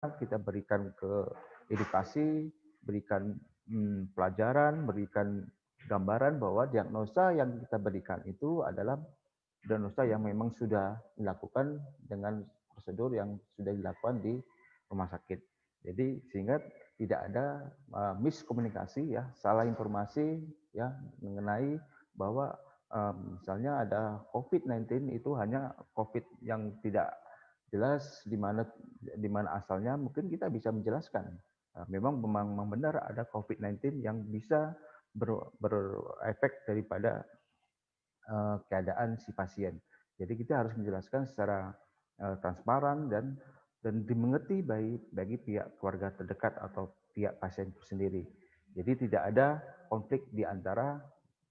kita berikan ke edukasi, berikan pelajaran, berikan gambaran bahwa diagnosa yang kita berikan itu adalah diagnosa yang memang sudah dilakukan dengan prosedur yang sudah dilakukan di rumah sakit. Jadi sehingga tidak ada miskomunikasi ya, salah informasi ya mengenai bahwa misalnya ada COVID-19 itu hanya COVID yang tidak jelas di mana asalnya, mungkin kita bisa menjelaskan. Memang benar ada COVID-19 yang bisa berefek daripada keadaan si pasien. Jadi kita harus menjelaskan secara transparan dan dimengerti bagi pihak keluarga terdekat atau pihak pasien itu sendiri. Jadi tidak ada konflik di antara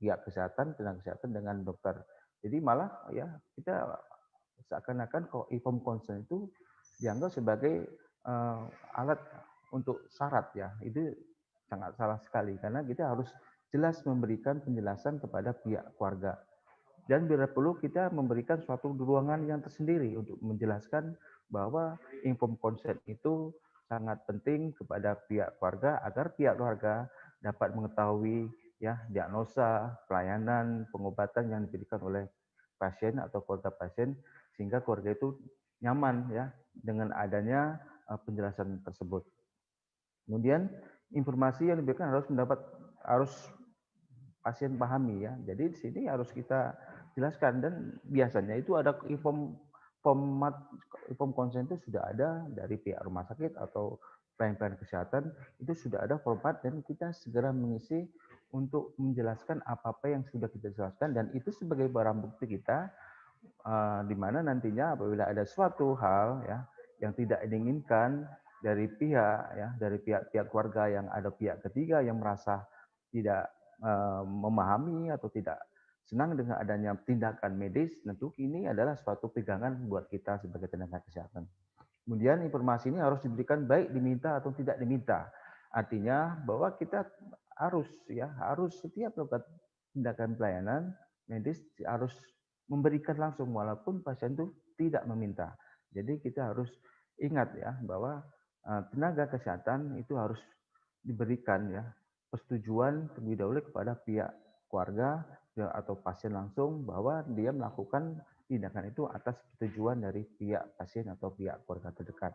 pihak kesehatan, tenaga kesehatan dengan dokter. Jadi malah ya kita seakan-akan kok informed consent itu dianggap sebagai alat untuk syarat ya. Itu sangat salah sekali karena kita harus jelas memberikan penjelasan kepada pihak keluarga. Dan bila perlu kita memberikan suatu ruangan yang tersendiri untuk menjelaskan bahwa informed consent itu sangat penting kepada pihak keluarga agar pihak keluarga dapat mengetahui ya diagnosa, pelayanan, pengobatan yang diberikan oleh pasien atau keluarga pasien sehingga keluarga itu nyaman ya dengan adanya penjelasan tersebut. Kemudian informasi yang diberikan harus pasien pahami ya. Jadi di sini harus kita jelaskan dan biasanya itu ada format inform konsen itu sudah ada dari pihak rumah sakit atau pelayanan kesehatan itu sudah ada format dan kita segera mengisi untuk menjelaskan apa-apa yang sudah kita jelaskan dan itu sebagai barang bukti kita di mana nantinya apabila ada suatu hal ya yang tidak diinginkan dari pihak keluarga yang ada pihak ketiga yang merasa tidak memahami atau tidak senang dengan adanya tindakan medis, tentu ini adalah suatu pegangan buat kita sebagai tenaga kesehatan. Kemudian informasi ini harus diberikan baik diminta atau tidak diminta. Artinya bahwa kita harus setiap melakukan tindakan pelayanan medis harus memberikan langsung walaupun pasien itu tidak meminta. Jadi kita harus ingat ya bahwa tenaga kesehatan itu harus diberikan ya persetujuan terlebih dahulu kepada pihak keluarga atau pasien langsung bahwa dia melakukan tindakan itu atas persetujuan dari pihak pasien atau pihak keluarga terdekat.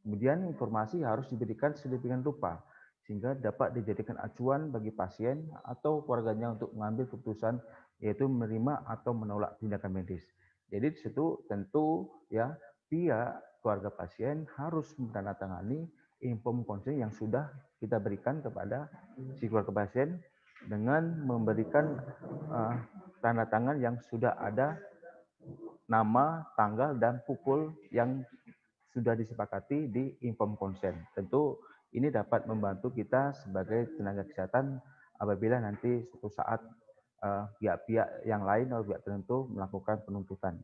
Kemudian informasi harus diberikan sedemikian rupa sehingga dapat dijadikan acuan bagi pasien atau keluarganya untuk mengambil keputusan yaitu menerima atau menolak tindakan medis. Jadi di situ tentu ya pihak keluarga pasien harus menandatangani inform consent yang sudah kita berikan kepada si keluarga pasien dengan memberikan tanda tangan yang sudah ada nama, tanggal, dan pukul yang sudah disepakati di inform consent. Tentu ini dapat membantu kita sebagai tenaga kesehatan apabila nanti suatu saat pihak-pihak yang lain atau pihak tertentu melakukan penuntutan.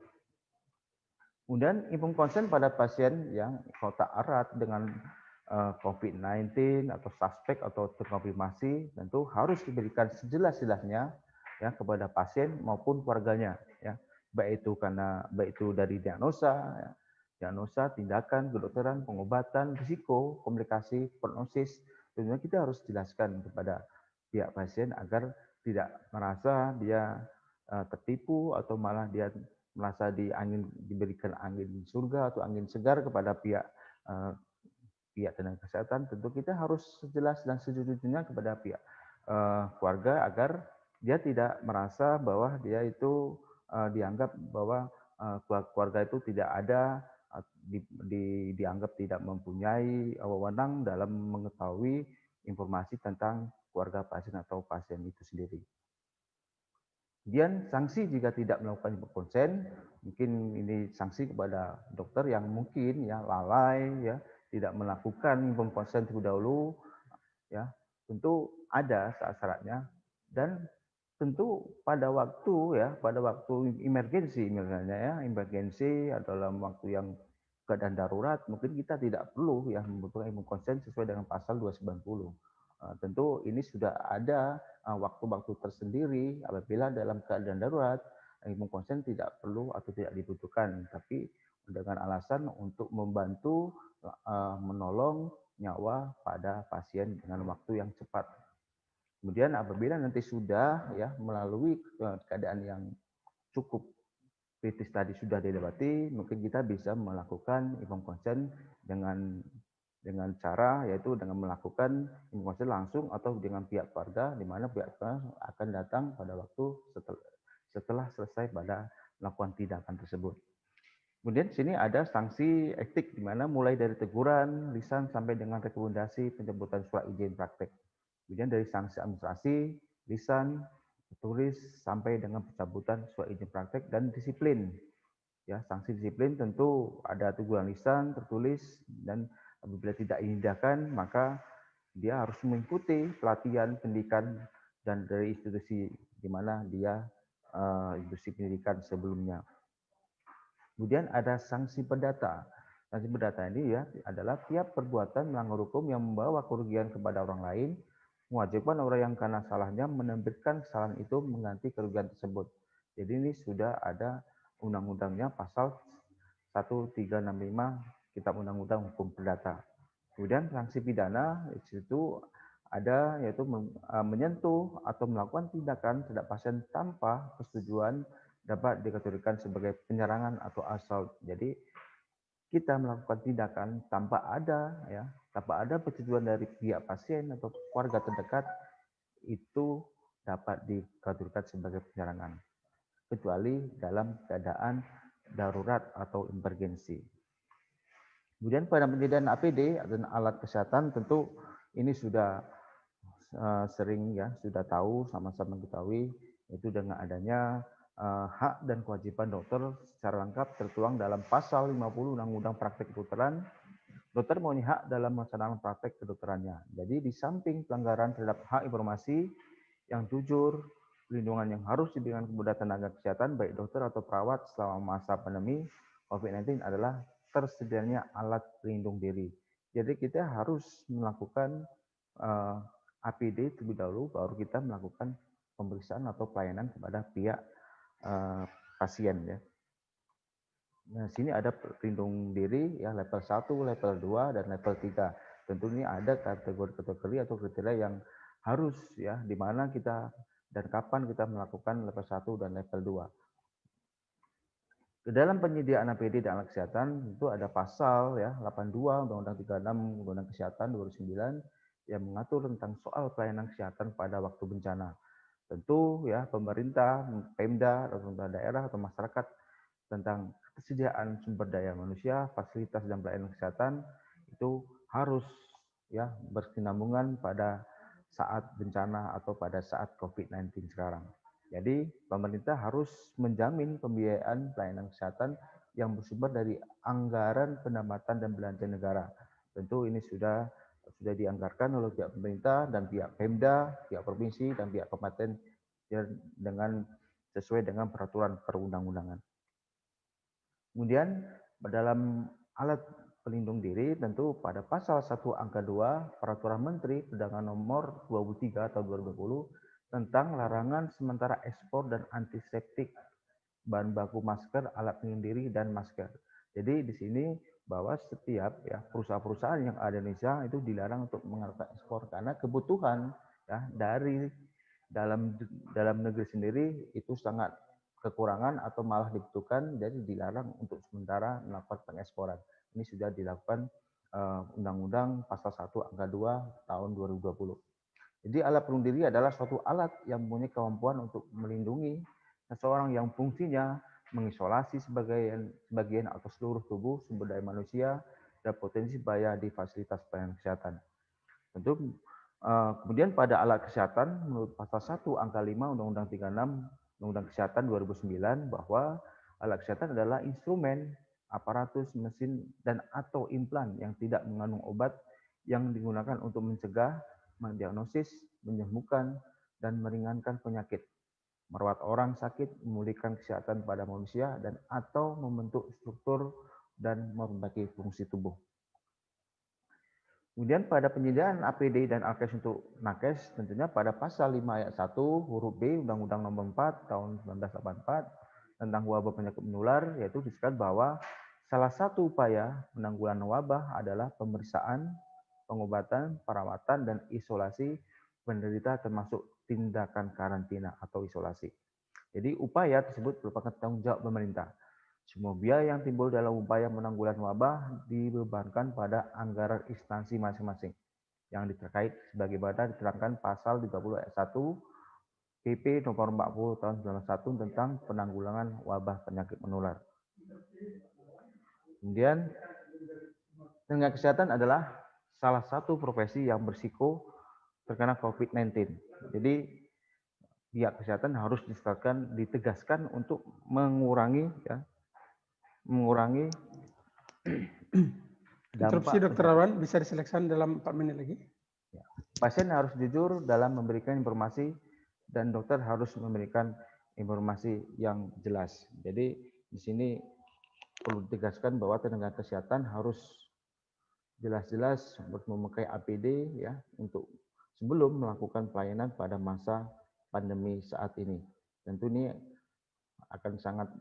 Kemudian inform consent pada pasien yang kontak erat dengan COVID-19 atau suspek atau terkonfirmasi tentu harus diberikan sejelas-jelasnya ya kepada pasien maupun keluarganya ya baik itu dari diagnosa, tindakan, kedokteran, pengobatan, risiko, komunikasi, prognosis. Tentunya kita harus jelaskan kepada pihak pasien agar tidak merasa dia tertipu atau malah dia merasa diberikan angin surga atau angin segar kepada pihak tenaga kesehatan. Tentu kita harus jelas dan sejujurnya kepada pihak keluarga agar dia tidak merasa bahwa dia itu dianggap bahwa keluarga itu tidak ada dianggap tidak mempunyai wewenang dalam mengetahui informasi tentang keluarga pasien atau pasien itu sendiri. Kemudian sanksi jika tidak melakukan konsen, mungkin ini sanksi kepada dokter yang mungkin ya lalai ya tidak melakukan konsen terlebih dahulu ya tentu ada syarat-syaratnya dan tentu pada waktu emergensi misalnya ya emergensi dalam waktu yang keadaan darurat mungkin kita tidak perlu ya membutuhkan konsen sesuai dengan pasal 290. Tentu ini sudah ada waktu-waktu tersendiri apabila dalam keadaan darurat ilmu konsen tidak perlu atau tidak dibutuhkan tapi dengan alasan untuk membantu menolong nyawa pada pasien dengan waktu yang cepat. Kemudian apabila nanti sudah ya melalui keadaan yang cukup kritis tadi sudah dilewati, mungkin kita bisa melakukan informed consent dengan cara yaitu dengan melakukan informed consent langsung atau dengan pihak keluarga, di mana pihak keluarga akan datang pada waktu setelah selesai pada melakukan tindakan tersebut. Kemudian di sini ada sanksi etik, di mana mulai dari teguran, lisan, sampai dengan rekomendasi penjemputan surat izin praktek. Kemudian dari sanksi administrasi, lisan, tertulis, sampai dengan pencabutan surat izin praktek dan disiplin. Ya, sanksi disiplin tentu ada teguran lisan, tertulis, dan apabila tidak diindahkan, maka dia harus mengikuti pelatihan pendidikan dan dari institusi di mana dia institusi pendidikan sebelumnya. Kemudian ada sanksi perdata. Sanksi perdata ini ya adalah tiap perbuatan melanggar hukum yang membawa kerugian kepada orang lain, mewajibkan orang yang karena salahnya menerbitkan kesalahan itu mengganti kerugian tersebut. Jadi ini sudah ada undang-undangnya pasal 1365 Kitab Undang-Undang Hukum Perdata. Kemudian sanksi pidana itu ada yaitu menyentuh atau melakukan tindakan terhadap pasien tanpa persetujuan dapat dikategorikan sebagai penyerangan atau assault. Jadi kita melakukan tindakan tanpa ada persetujuan dari pihak pasien atau keluarga terdekat, itu dapat dikategorikan sebagai penyerangan, kecuali dalam keadaan darurat atau emergensi. Kemudian pada penyediaan APD dan alat kesehatan tentu ini sudah sering ya sudah tahu sama-sama ketahui, itu dengan adanya hak dan kewajiban dokter secara lengkap tertuang dalam pasal 50 Undang-Undang Praktek Kedokteran. Dokter mempunyai hak dalam melaksanakan praktek kedokterannya. Jadi di samping pelanggaran terhadap hak informasi yang jujur, perlindungan yang harus diberikan kepada tenaga kesehatan baik dokter atau perawat selama masa pandemi COVID-19 adalah tersedianya alat pelindung diri. Jadi kita harus melakukan APD terlebih dahulu, baru kita melakukan pemeriksaan atau pelayanan kepada pihak pasien ya. Nah, sini ada pelindung diri ya level 1, level 2 dan level 3. Tentu ini ada kategori atau kriteria yang harus ya di mana kita dan kapan kita melakukan level 1 dan level 2. Di dalam penyediaan APD dan alat kesehatan itu ada pasal ya 82 Undang-Undang 36 Undang-Undang Kesehatan 2009 yang mengatur tentang soal pelayanan kesehatan pada waktu bencana. Tentu ya pemerintah, Pemda, atau pemerintah daerah atau masyarakat tentang kesediaan sumber daya manusia, fasilitas dan pelayanan kesehatan itu harus ya berkesinambungan pada saat bencana atau pada saat COVID-19 sekarang. Jadi pemerintah harus menjamin pembiayaan pelayanan kesehatan yang bersumber dari anggaran pendapatan dan belanja negara. Tentu ini sudah dianggarkan oleh pihak pemerintah dan pihak Pemda, pihak provinsi dan pihak kabupaten dengan sesuai dengan peraturan perundang-undangan. Kemudian dalam alat pelindung diri tentu pada pasal 1 angka 2 Peraturan Menteri Perdagangan nomor 23 tahun 2020 tentang larangan sementara ekspor dan antiseptik bahan baku masker, alat pelindung diri dan masker. Jadi di sini bahwa setiap ya perusahaan-perusahaan yang ada di Indonesia itu dilarang untuk melakukan ekspor karena kebutuhan ya dari dalam negeri sendiri itu sangat kekurangan atau malah dibutuhkan, jadi dilarang untuk sementara melakukan pengeksporan. Ini sudah dilakukan Undang-Undang Pasal 1 Angka 2 tahun 2020. Jadi alat pelindung diri adalah suatu alat yang mempunyai kemampuan untuk melindungi seseorang yang fungsinya mengisolasi sebagian atau seluruh tubuh sumber daya manusia dan potensi bahaya di fasilitas pelayanan kesehatan. Tentu kemudian pada alat kesehatan menurut pasal 1 angka 5 Undang-Undang 36 Undang-Undang Kesehatan 2009 bahwa alat kesehatan adalah instrumen, aparatus, mesin dan atau implan yang tidak mengandung obat yang digunakan untuk mencegah, mendiagnosis, menyembuhkan dan meringankan penyakit, merawat orang sakit, memulihkan kesehatan pada manusia dan atau membentuk struktur dan memperbaiki fungsi tubuh. Kemudian pada penyediaan APD dan alkes untuk nakes tentunya pada pasal 5 ayat 1 huruf B Undang-Undang Nomor 4 tahun 1984 tentang wabah penyakit menular, yaitu disebutkan bahwa Salah satu upaya penanggulangan wabah adalah pemeriksaan, pengobatan, perawatan, dan isolasi penderita termasuk tindakan karantina atau isolasi. Jadi upaya tersebut merupakan tanggung jawab pemerintah. Semua biaya yang timbul dalam upaya penanggulangan wabah dibebankan pada anggaran instansi masing-masing yang terkait sebagaimana diterangkan pasal 30 ayat 1 PP nomor 40 tahun 1991 tentang penanggulangan wabah penyakit menular. Kemudian tenaga kesehatan adalah salah satu profesi yang berisiko terkena COVID-19. Jadi pihak kesehatan harus ditegaskan untuk mengurangi Interupsi dampak. Dr. Rawan, bisa diselesaikan dalam 4 menit lagi. Pasien harus jujur dalam memberikan informasi dan dokter harus memberikan informasi yang jelas. Jadi di sini perlu ditegaskan bahwa tenaga kesehatan harus jelas-jelas memakai APD ya untuk sebelum melakukan pelayanan pada masa pandemi saat ini. Tentu ini akan sangat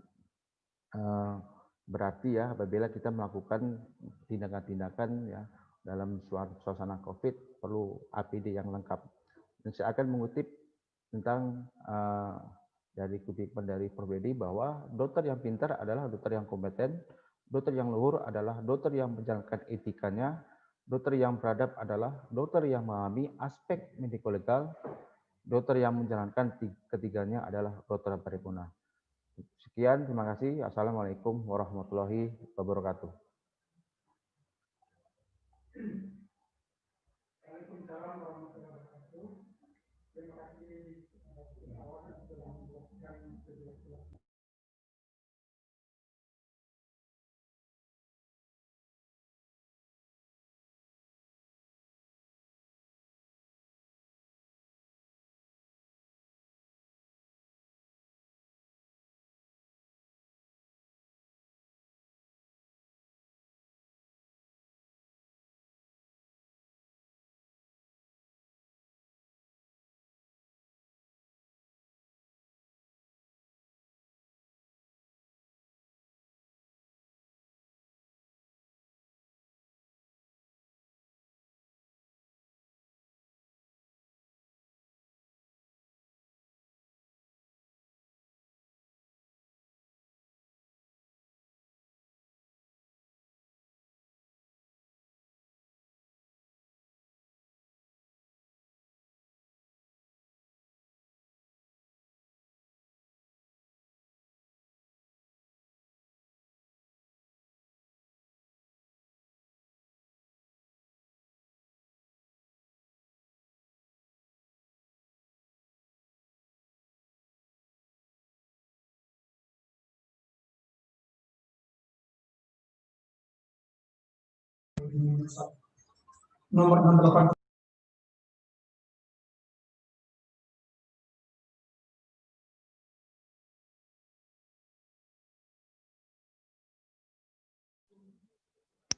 berarti ya apabila kita melakukan tindakan-tindakan ya dalam suasana COVID perlu APD yang lengkap. Dan saya akan mengutip tentang dari kutipan dari Prof. bahwa dokter yang pintar adalah dokter yang kompeten, dokter yang luhur adalah dokter yang menjalankan etikanya, dokter yang beradab adalah dokter yang memahami aspek mediko-legal, dokter yang menjalankan ketiganya adalah dokter paripurna. Sekian, terima kasih. Assalamualaikum warahmatullahi wabarakatuh. Nomor 68.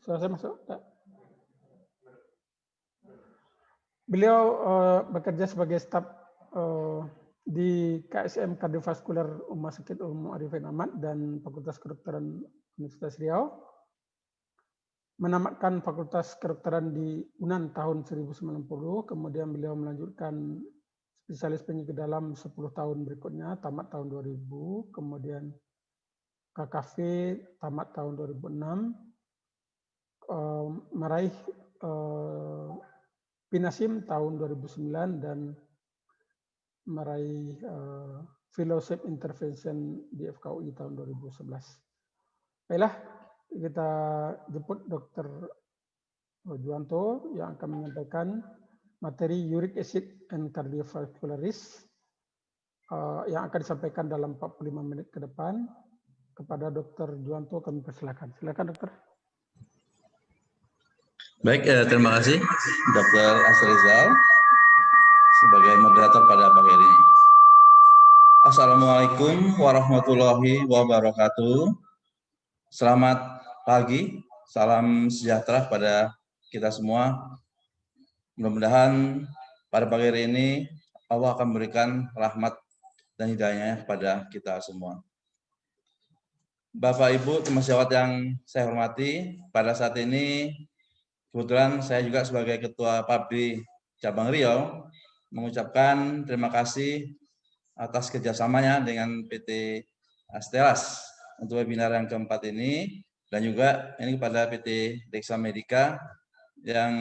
Sudah saya masuk? Beliau bekerja sebagai staf di KSM Kardiovaskular Rumah Sakit Umum Arifin Ahmad dan Fakultas Kedokteran Universitas Riau. Menamatkan Fakultas Kedokteran di UNAN tahun 1990, kemudian beliau melanjutkan spesialis penyakit dalam 10 tahun berikutnya, tamat tahun 2000, kemudian KKV tamat tahun 2006, meraih Pinasim tahun 2009 dan meraih Fellowship Intervention di FKUI tahun 2011. Baiklah, kita jemput Dr. Juwanto yang akan menyampaikan materi uric acid and cardiovascularis yang akan disampaikan dalam 45 menit ke depan. Kepada Dr. Juwanto kami persilakan. Silakan dokter. Baik, terima kasih Dr. Asrizal sebagai moderator pada pagi hari ini. Assalamualaikum warahmatullahi wabarakatuh. Selamat pagi, salam sejahtera pada kita semua. Mudah-mudahan pada pagi hari ini Allah akan memberikan rahmat dan hidayahnya kepada kita semua. Bapak Ibu teman sejawat yang saya hormati, pada saat ini kebetulan saya juga sebagai Ketua Pabdi Cabang Riau mengucapkan terima kasih atas kerjasamanya dengan PT Astelas untuk webinar yang keempat ini, dan juga ini kepada PT Dexa Medica yang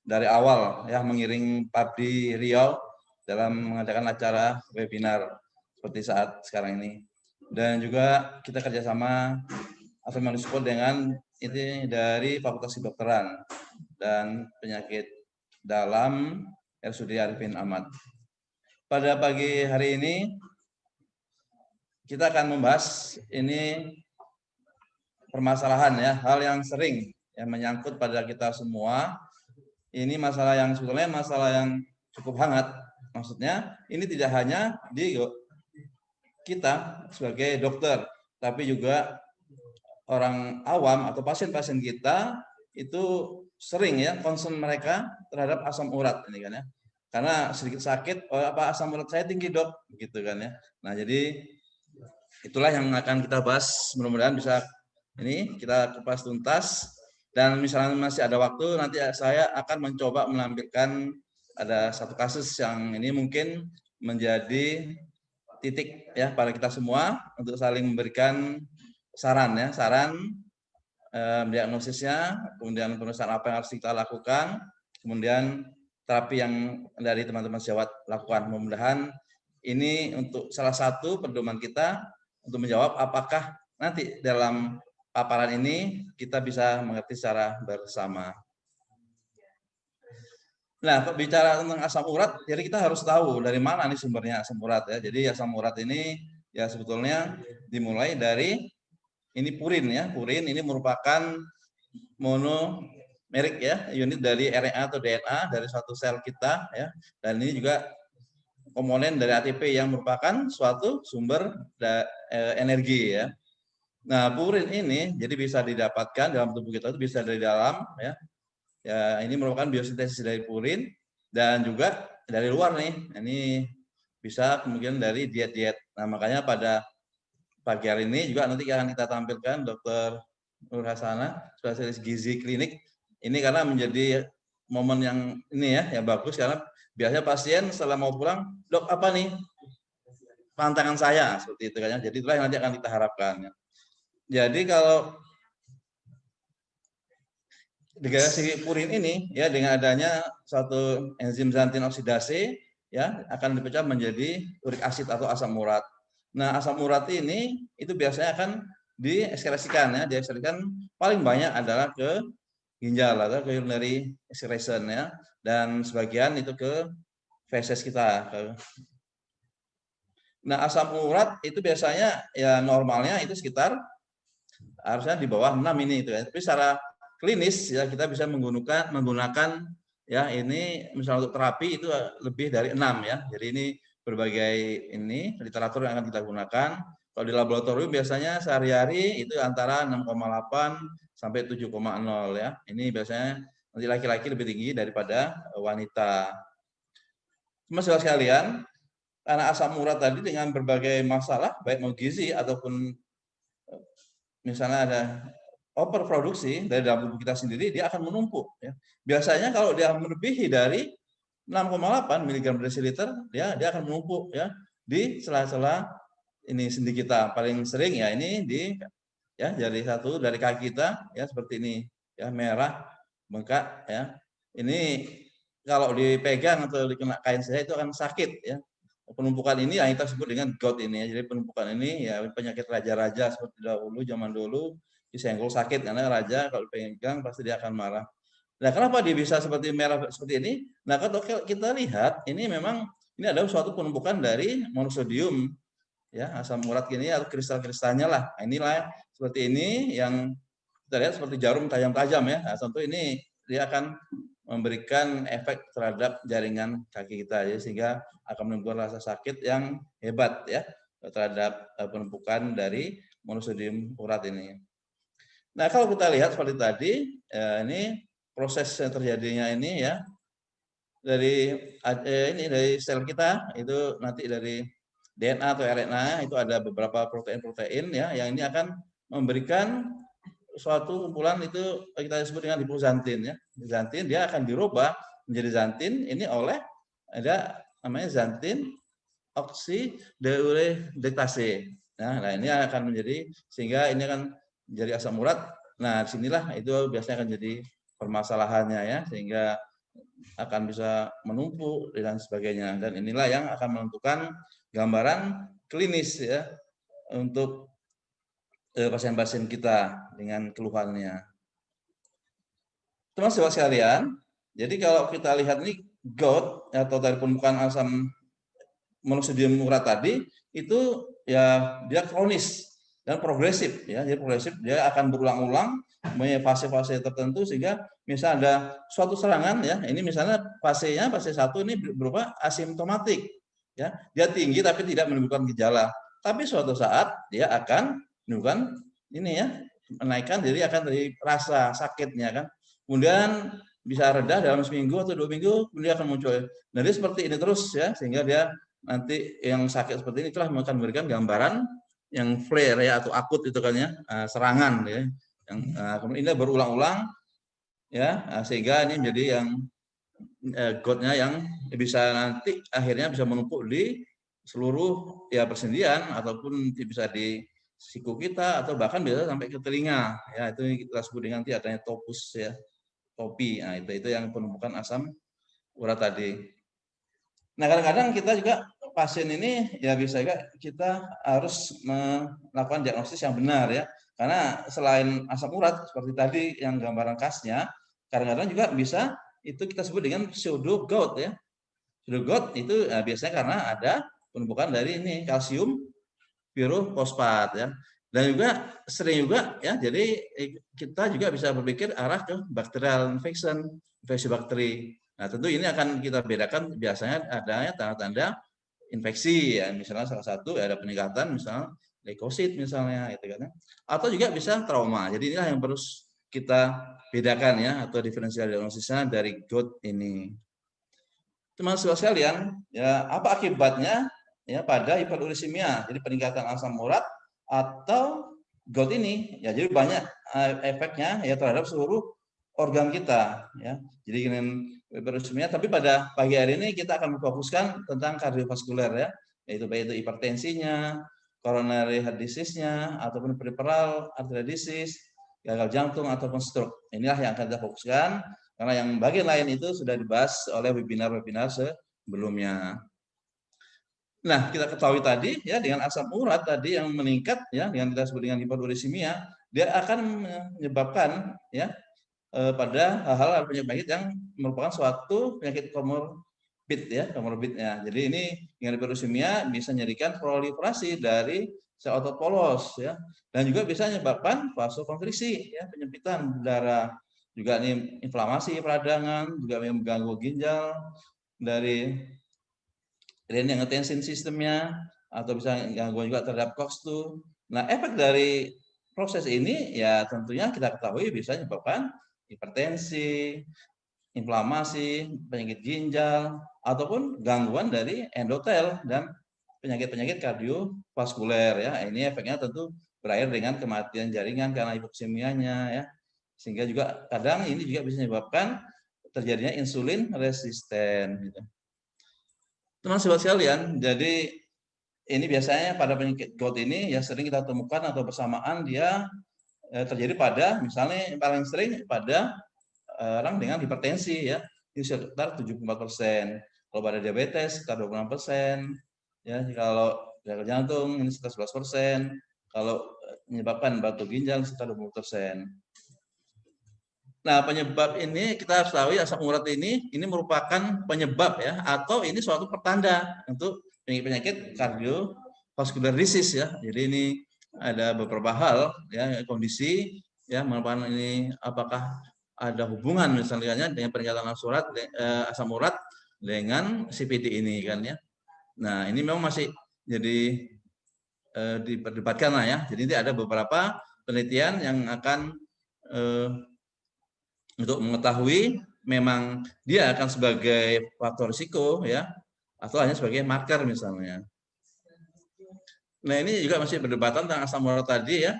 dari awal ya mengiring Pabdi Riau dalam mengadakan acara webinar seperti saat sekarang ini. Dan juga kita kerjasama atau mensupport dengan ini dari Fakultas Kedokteran dan Penyakit Dalam RSUD Arifin Ahmad. Pada pagi hari ini kita akan membahas ini permasalahan ya, hal yang sering yang menyangkut pada kita semua. Ini masalah yang sebetulnya masalah yang cukup hangat. Maksudnya ini tidak hanya di kita sebagai dokter, tapi juga orang awam atau pasien-pasien kita itu sering ya concern mereka terhadap asam urat ini kan ya. Karena sedikit sakit, oh apa asam urat saya tinggi dok, gitu kan ya. Nah jadi itulah yang akan kita bahas, mudah-mudahan bisa ini kita kupas tuntas. Dan misalnya masih ada waktu, nanti saya akan mencoba menampilkan ada satu kasus yang ini mungkin menjadi titik ya pada kita semua untuk saling memberikan saran ya, saran diagnosisnya, kemudian pemeriksaan apa yang harus kita lakukan, kemudian terapi yang dari teman-teman sejawat lakukan. Mudah-mudahan ini untuk salah satu pedoman kita untuk menjawab apakah nanti dalam paparan ini kita bisa mengerti secara bersama. Nah, bicara tentang asam urat, jadi kita harus tahu dari mana nih sumbernya asam urat ya. Jadi asam urat ini ya sebetulnya dimulai dari ini purin ya. Purin ini merupakan monomerik ya, unit dari RNA atau DNA dari suatu sel kita ya. Dan ini juga komponen dari ATP yang merupakan suatu sumber energi ya. Nah, purin ini jadi bisa didapatkan dalam tubuh kita itu bisa dari dalam ya. Ya, ini merupakan biosintesis dari purin dan juga dari luar nih. Ini bisa kemungkinan dari diet-diet. Nah, makanya pada pagi hari ini juga nanti akan kita tampilkan Dr. Nur Hasana, spesialis gizi klinik. Ini karena menjadi momen yang ini ya, yang bagus karena biasanya pasien setelah mau pulang, dok apa nih tantangan saya seperti itu kan. Jadi itulah yang nanti akan kita harapkan. Jadi kalau degradasi purin ini ya dengan adanya suatu enzim xantin oksidase ya akan dipecah menjadi urik asid atau asam urat. Nah, asam urat ini itu biasanya akan diekskresikan ya, diekskresikan paling banyak adalah ke ginjal atau ke urinary excretion ya, dan sebagian itu ke feses kita. Nah, asam urat itu biasanya ya normalnya itu sekitar harusnya di bawah 6 ini itu ya. Tapi secara klinis ya kita bisa menggunakan ya ini misalnya untuk terapi itu lebih dari 6 ya. Jadi ini berbagai ini literatur yang akan kita gunakan. Kalau di laboratorium biasanya sehari-hari itu antara 6,8 sampai 7,0 ya. Ini biasanya nanti laki-laki lebih tinggi daripada wanita. Teman-teman sekalian, karena asam urat tadi dengan berbagai masalah baik mau gizi ataupun misalnya ada overproduksi dari dalam tubuh kita sendiri, dia akan menumpuk. Ya. Biasanya kalau dia melebihi dari 6,8 mg per desiliter, dia akan menumpuk ya di sela-sela ini sendi kita. Paling sering ya ini di ya jari satu dari kaki kita ya seperti ini ya merah bengkak ya. Ini kalau dipegang atau dikena kain saya itu akan sakit ya. Penumpukan ini yang kita sebut dengan gout ini ya. Jadi penumpukan ini ya penyakit raja-raja seperti dahulu, zaman dulu disenggol sakit karena raja kalau pegang pasti dia akan marah. Nah, kenapa dia bisa seperti merah seperti ini? Nah, kalau kita lihat ini memang ini adalah suatu penumpukan dari monosodium ya, asam urat ini atau kristal-kristalnya lah. Nah, inilah seperti ini yang kita lihat seperti jarum tajam-tajam ya. Nah, tentu ini dia akan memberikan efek terhadap jaringan kaki kita ya, sehingga akan menimbulkan rasa sakit yang hebat ya terhadap penumpukan dari monosodium urat ini. Nah, kalau kita lihat seperti tadi ini proses yang terjadinya ini ya dari ini dari sel kita itu nanti dari DNA atau RNA itu ada beberapa protein-protein ya yang ini akan memberikan suatu kumpulan itu kita sebut dengan hipozantin ya. Zantin dia akan dirubah menjadi zantin ini oleh ada namanya zantin oksidehidrasi. Nah, ini akan menjadi sehingga ini akan menjadi asam urat. Nah, disinilah itu biasanya akan jadi permasalahannya ya, sehingga akan bisa menumpuk dan sebagainya. Dan inilah yang akan menentukan gambaran klinis ya untuk pasien-pasien kita dengan keluhannya. Teman-teman sekalian, jadi kalau kita lihat ini gout atau dari pembukaan asam monosodium urat tadi itu ya dia kronis dan progresif ya. Jadi progresif dia akan berulang-ulang fase-fase tertentu sehingga misal ada suatu serangan ya. Ini misalnya fase 1 ini berupa asimptomatik ya. Dia tinggi tapi tidak menimbulkan gejala. Tapi suatu saat dia akan menimbulkan ini ya, menaikkan jadi akan dari rasa sakitnya kan. Kemudian bisa reda dalam seminggu atau 2 minggu, kemudian akan muncul. Nah, dia seperti ini terus ya, sehingga dia nanti yang sakit seperti ini telah akan memberikan gambaran yang flare ya atau akut itu kan ya, serangan ya. Yang kemudian ini berulang-ulang ya, sehingga ini menjadi yang goutnya yang bisa nanti akhirnya bisa menumpuk di seluruh ya persendian ataupun bisa di siku kita atau bahkan bisa sampai ke telinga ya, itu kita sebut dengan nanti adanya topus ya, topi. Nah, itu yang penumpukan asam urat tadi. Nah, kadang-kadang kita juga pasien ini ya bisa juga kita harus melakukan diagnosis yang benar ya. Karena selain asam urat seperti tadi yang gambaran khasnya, kadang-kadang juga bisa itu kita sebut dengan pseudo gout ya. Pseudo gout itu biasanya karena ada penumpukan dari ini kalsium pirofosfat ya. Dan juga sering juga ya, jadi kita juga bisa berpikir arah ke bacterial infection, infeksi bakteri. Nah, tentu ini akan kita bedakan biasanya adanya tanda-tanda infeksi ya, misalnya salah satu ada peningkatan misalnya leukosit misalnya itu kan. Atau juga bisa trauma. Jadi inilah yang harus kita bedakan ya atau diferensial diagnosisnya dari gout ini. Teman-teman sekalian, ya apa akibatnya ya pada hiperurisemia, jadi peningkatan asam urat atau gout ini ya, jadi banyak efeknya ya terhadap seluruh organ kita ya. Jadi dengan hiperurisemia, tapi pada pagi hari ini kita akan memfokuskan tentang kardiovaskuler ya, yaitu baik itu hipertensinya, coronary heart disease-nya ataupun peripheral arterial disease, gagal jantung ataupun stroke. Inilah yang akan kita fokuskan karena yang bagian lain itu sudah dibahas oleh webinar-webinar sebelumnya. Nah, kita ketahui tadi ya dengan asam urat tadi yang meningkat ya, dengan kita sebut dengan hiperurisemia, dia akan menyebabkan ya pada hal-hal penyakit yang merupakan suatu penyakit komorbid ya, komorbidnya. Jadi ini dengan hiperurisemia bisa menjadikan proliferasi dari sel otot polos ya, dan juga bisa menyebabkan vasokonstriksi ya, penyempitan darah, juga ini inflamasi peradangan, juga yang mengganggu ginjal dari renin-angiotensin sistemnya, atau bisa gangguan juga terhadap COX-2. Nah, efek dari proses ini ya tentunya kita ketahui bisa menyebabkan hipertensi, inflamasi, penyakit ginjal, ataupun gangguan dari endotel dan penyakit-penyakit kardiovaskuler ya. Ini efeknya tentu berakhir dengan kematian jaringan karena hipoksemianya ya. Sehingga juga kadang ini juga bisa menyebabkan terjadinya insulin resisten gitu. Teman-teman sekalian, jadi ini biasanya pada penyakit gout ini ya sering kita temukan atau bersamaan dia terjadi pada misalnya paling sering pada orang dengan hipertensi ya, ini sekitar 74%. Kalau pada diabetes sekitar 26%, ya kalau gagal jantung ini sekitar 11%, kalau menyebabkan batu ginjal sekitar 20%. Nah, penyebab ini kita harus tahu asam urat ini merupakan penyebab ya, atau ini suatu pertanda untuk penyakit kardiovaskular disease ya. Jadi ini ada beberapa hal ya, kondisi ya merupakan ini apakah ada hubungan misalnya dengan peningkatan asam urat dengan CPD ini kan ya. Nah, ini memang masih jadi diperdebatkan lah ya. Jadi ada beberapa penelitian yang akan untuk mengetahui memang dia akan sebagai faktor risiko ya, atau hanya sebagai marker misalnya. Nah, ini juga masih perdebatan tentang asam urat tadi ya,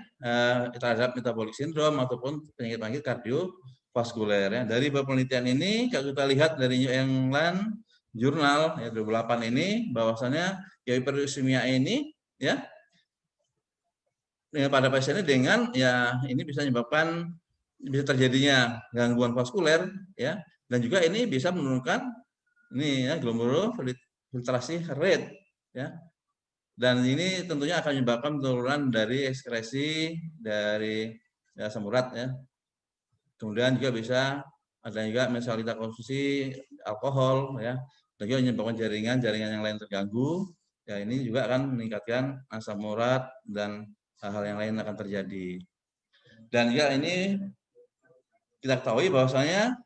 terhadap metabolic syndrome ataupun penyakit-penyakit kardiovaskuler ya. Dari penelitian ini kalau kita lihat dari New England Journal ya 2008 ini bahwasannya ya hiperuricemia ini ya pada pasiennya dengan ya ini bisa menyebabkan bisa terjadinya gangguan vaskuler ya, dan juga ini bisa menurunkan ini ya glomerular filtrasi rate ya. Dan ini tentunya akan menyebabkan penurunan dari ekskresi dari asam urat ya. Kemudian juga bisa ada juga misalnya kita konsumsi alkohol ya, dan juga menyebabkan jaringan yang lain terganggu. Ya ini juga akan meningkatkan asam urat dan hal-hal yang lain akan terjadi. Dan juga ini kita ketahui bahwasanya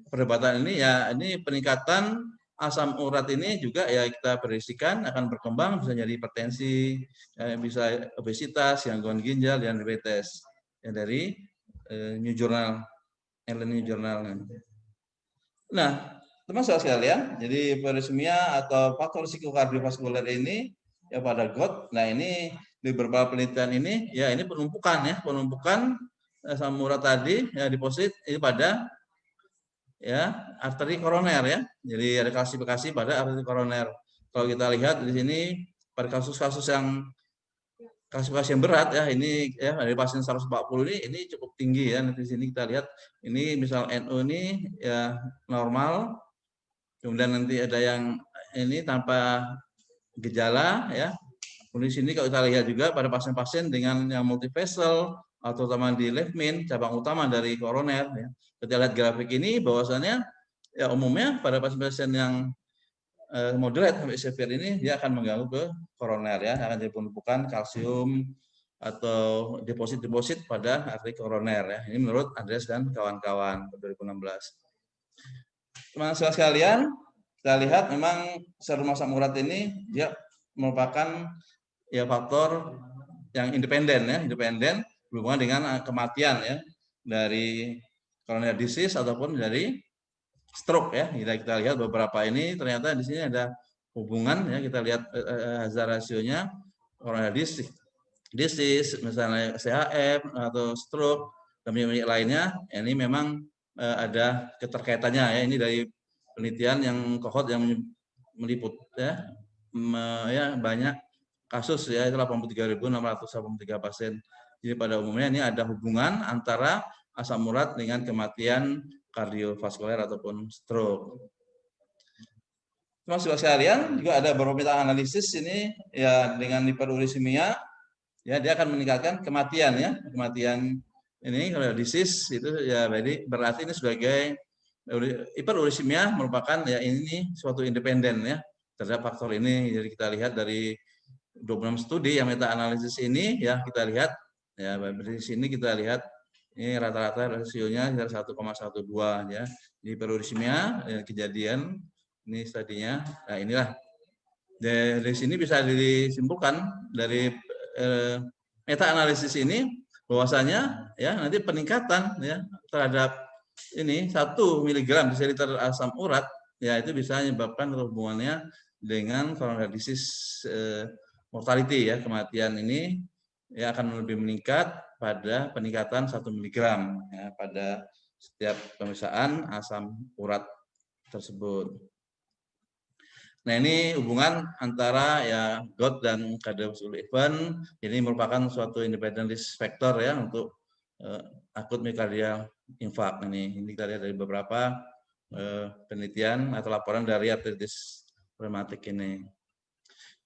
perdebatan ini ya ini peningkatan asam urat ini juga ya kita prediksikan akan berkembang bisa jadi hipertensi, ya, bisa obesitas, gangguan ginjal dan diabetes. Ya dari New Journal, New Journal. Nah, teman-teman sekalian, jadi hiperuricemia atau faktor risiko kardiovaskuler ini ya pada GOT. Nah, ini di beberapa penelitian ini ya ini penumpukan asam urat tadi ya deposit ini pada ya arteri koroner ya. Jadi ada klasifikasi pada arteri koroner. Kalau kita lihat di sini pada kasus-kasus yang klasifikasi yang berat ya ini ya dari pasien 140 ini cukup tinggi ya. Nanti di sini kita lihat ini misal NO ini ya normal. Kemudian nanti ada yang ini tanpa gejala ya. Kemudian di sini kalau kita lihat juga pada pasien-pasien dengan yang multivessel atau terutama di left main cabang utama dari koroner ya. Kita lihat grafik ini bahwasannya ya umumnya pada pasien-pasien yang moderate sampai severe ini dia akan mengganggu ke koroner ya, akan jadi penumpukan kalsium atau deposit pada arteri koroner ya. Ini menurut Andreas dan kawan-kawan 2016. Teman-teman sekalian, kita lihat memang serum asam urat ini dia merupakan ya faktor yang independen berhubungan dengan kematian ya dari coronary disease ataupun dari stroke ya. Kita lihat beberapa ini ternyata di sini ada hubungan ya, kita lihat hazard rasionya coronary disease misalnya CHF atau stroke dan penyakit lainnya ini memang ada keterkaitannya ya. Ini dari penelitian yang kohort yang meliput ya, ya banyak kasus ya, itu 83.683 pasien. Jadi pada umumnya ini ada hubungan antara asam urat dengan kematian kardiovaskuler ataupun stroke. Teman-teman sekalian, juga ada barometer analisis ini ya dengan hiperuricemia ya dia akan meningkatkan kematian ya, kematian ini kalau disease itu ya berarti ini sebagai hiperuricemia merupakan ya ini suatu independen ya terhadap faktor ini. Jadi kita lihat dari 26 studi yang meta analisis ini ya kita lihat ya dari sini kita lihat ini rata-rata rasionya sekitar 1,12 ya. Di hiperuricemia ya, kejadian ini tadinya. Nah inilah dari sini bisa disimpulkan dari meta analisis ini bahwasanya ya nanti peningkatan ya terhadap ini 1 mg desiliter asam urat ya itu bisa menyebabkan hubungannya dengan coronary disease mortality ya, kematian ini ya akan lebih meningkat pada peningkatan 1 mg ya, pada setiap pemeriksaan asam urat tersebut. Nah ini hubungan antara ya GOT dan cardiovascular event ini merupakan suatu independent risk factor ya untuk akut myocardial infarct ini. Ini kita lihat dari beberapa penelitian atau laporan dari arteritis reumatik ini.